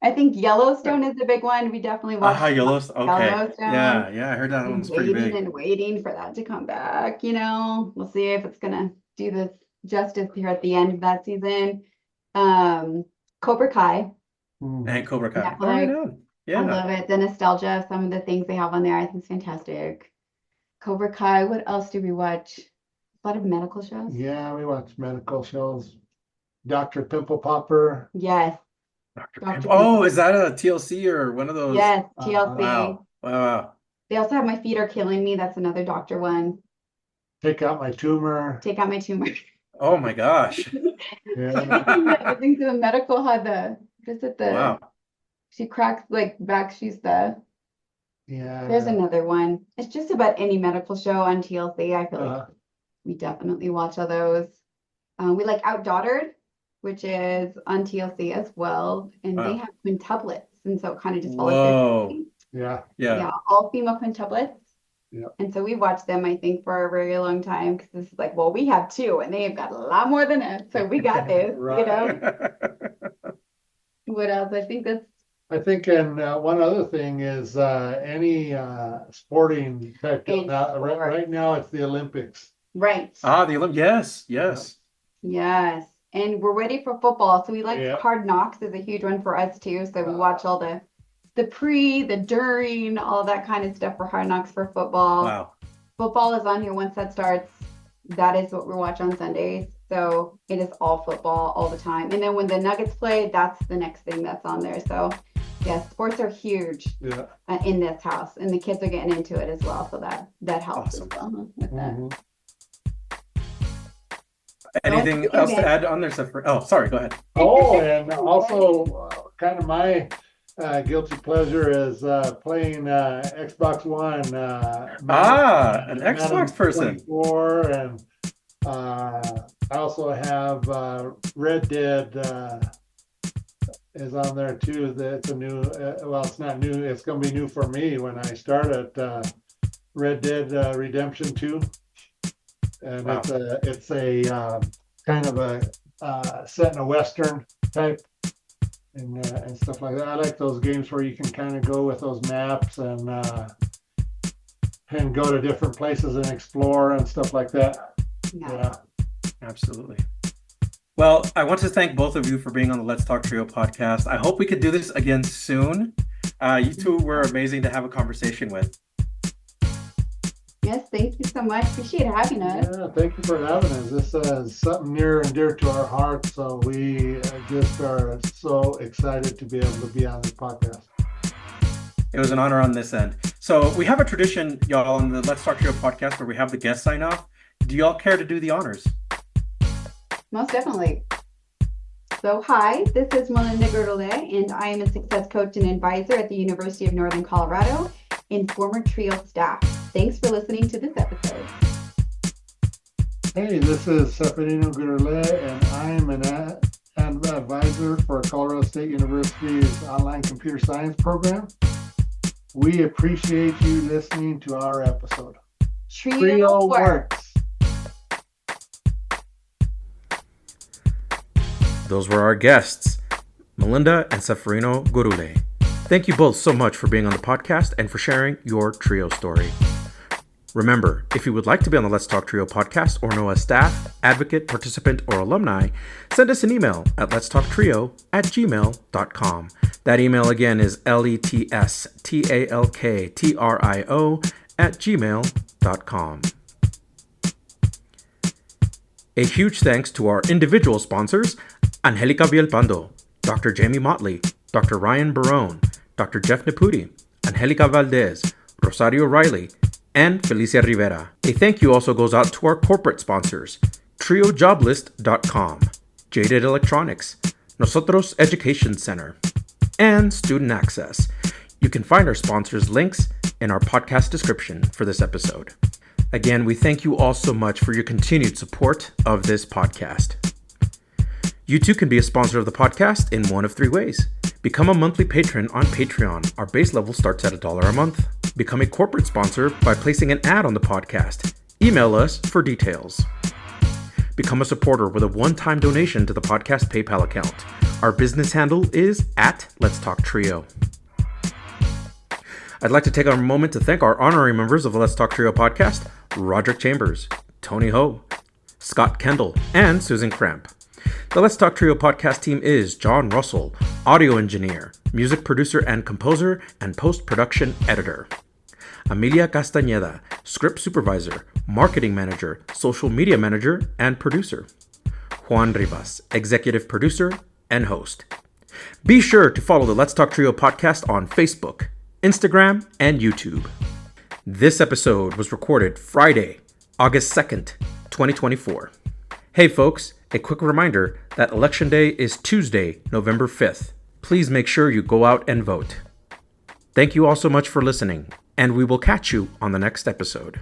[SPEAKER 3] I think Yellowstone is a big one. We definitely watched
[SPEAKER 2] Yellowstone. Okay.
[SPEAKER 3] Yellowstone.
[SPEAKER 2] Yeah, I heard that one's pretty big.
[SPEAKER 3] And waiting for that to come back. We'll see if it's gonna do this justice here at the end of that season. Cobra Kai.
[SPEAKER 2] And Cobra Kai.
[SPEAKER 3] Yeah,
[SPEAKER 2] Oh, right on. Yeah.
[SPEAKER 3] I love it. The nostalgia of some of the things they have on there, I think is fantastic. Cobra Kai. What else do we watch? A lot of medical shows.
[SPEAKER 4] Yeah, we watch medical shows. Dr. Pimple Popper.
[SPEAKER 3] Yes.
[SPEAKER 2] Dr. Pimple. Oh, is that a TLC or one of those?
[SPEAKER 3] Yes, TLC.
[SPEAKER 2] Wow.
[SPEAKER 3] They also have My Feet Are Killing Me. That's another doctor one.
[SPEAKER 4] Take Out My Tumor.
[SPEAKER 3] Take Out My Tumor.
[SPEAKER 2] Oh my gosh.
[SPEAKER 4] Yeah.
[SPEAKER 3] I think the medical had
[SPEAKER 2] Wow.
[SPEAKER 3] She cracks like back. She's the.
[SPEAKER 4] Yeah.
[SPEAKER 3] There's another one. It's just about any medical show on TLC. I feel like we definitely watch all those. We like Outdaughtered, which is on TLC as well, and they have quintuplets, and so it kind of just follows.
[SPEAKER 4] Yeah,
[SPEAKER 3] all female quintuplets.
[SPEAKER 4] Yeah.
[SPEAKER 3] And so we watched them, I think, for a very long time because this is like, well, we have two, and they have got a lot more than us, so we got this.
[SPEAKER 4] Right.
[SPEAKER 3] What else?
[SPEAKER 4] I think, and one other thing is any sporting type. Right now, it's the Olympics.
[SPEAKER 3] Right.
[SPEAKER 2] The Olympics. Yes.
[SPEAKER 3] Yes. And we're ready for football. So we like Hard Knocks is a huge one for us too. So we watch all the pre, the during, all that kind of stuff for Hard Knocks for football.
[SPEAKER 2] Wow.
[SPEAKER 3] Football is on here once that starts. That is what we watch on Sundays. So it is all football all the time. And then when the Nuggets play, that's the next thing that's on there. So Yes, sports are huge
[SPEAKER 4] Yeah.
[SPEAKER 3] in this house, and the kids are getting into it as well. So that helps
[SPEAKER 2] Awesome.
[SPEAKER 3] as well with that.
[SPEAKER 4] Mhm.
[SPEAKER 2] Anything
[SPEAKER 3] Okay,
[SPEAKER 2] else to
[SPEAKER 3] again.
[SPEAKER 2] add on there, Sefer? Oh, sorry, go ahead.
[SPEAKER 4] Oh, and also kind of my guilty pleasure is playing Xbox One.
[SPEAKER 2] An Xbox person.
[SPEAKER 4] 24, and I also have Red Dead is on there too. That's a new. Well, it's not new. It's going to be new for me when I start at Red Dead Redemption 2, and
[SPEAKER 2] Wow.
[SPEAKER 4] it's a kind of a set in a Western type and stuff like that. I like those games where you can kind of go with those maps and go to different places and explore and stuff like that.
[SPEAKER 3] Yeah.
[SPEAKER 2] Absolutely. Well, I want to thank both of you for being on the Let's Talk Trio podcast. I hope we could do this again soon. You two were amazing to have a conversation with.
[SPEAKER 3] Yes, thank you so much. Appreciate having us.
[SPEAKER 4] Yeah, thank you for having us. This is something near and dear to our hearts, so we just are so excited to be able to be on this podcast.
[SPEAKER 2] It was an honor on this end. So we have a tradition, y'all, on the Let's Talk Trio podcast where we have the guests sign off. Do y'all care to do the honors?
[SPEAKER 3] Most definitely. So hi, this is Melinda and Gurule, and I am a success coach and advisor at the University of Northern Colorado and former Trio staff. Thanks for listening to this episode.
[SPEAKER 4] Hey, this is Seferino Gurule, and I am an advisor for Colorado State University's online computer science program. We appreciate you listening to our episode.
[SPEAKER 3] Trio works.
[SPEAKER 2] Those were our guests, Melinda and Seferino Gurule. Thank you both so much for being on the podcast and for sharing your trio story. Remember, if you would like to be on the Let's Talk Trio podcast or know a staff, advocate, participant, or alumni, send us an email at letstalktrio@gmail.com. That email again is letstalktrio@gmail.com. A huge thanks to our individual sponsors, Angelica Villalpando, Dr. Jamie Motley, Dr. Ryan Barone, Dr. Jeff Naputi, Angelica Valdez, Rosario Riley, and Felicia Rivera. A thank you also goes out to our corporate sponsors, TrioJoblist.com, Jaded Electronics, NOSOTROS Education Center, and Student Access. You can find our sponsors' links in our podcast description for this episode. Again, we thank you all so much for your continued support of this podcast. You too can be a sponsor of the podcast in one of three ways. Become a monthly patron on Patreon. Our base level starts at $1 a month. Become a corporate sponsor by placing an ad on the podcast. Email us for details. Become a supporter with a one-time donation to the podcast PayPal account. Our business handle is @Let'sTalkTrio. I'd like to take a moment to thank our honorary members of the Let's Talk Trio podcast, Roderick Chambers, Tony Ho, Scott Kendall, and Susan Cramp. The Let's Talk Trio podcast team is John Russell, audio engineer, music producer and composer, and post-production editor. Amelia Castañeda, script supervisor, marketing manager, social media manager, and producer. Juan Rivas, executive producer and host. Be sure to follow the Let's Talk Trio podcast on Facebook, Instagram, and YouTube. This episode was recorded Friday, August 2nd, 2024. Hey folks, a quick reminder that Election Day is Tuesday, November 5th. Please make sure you go out and vote. Thank you all so much for listening, and we will catch you on the next episode.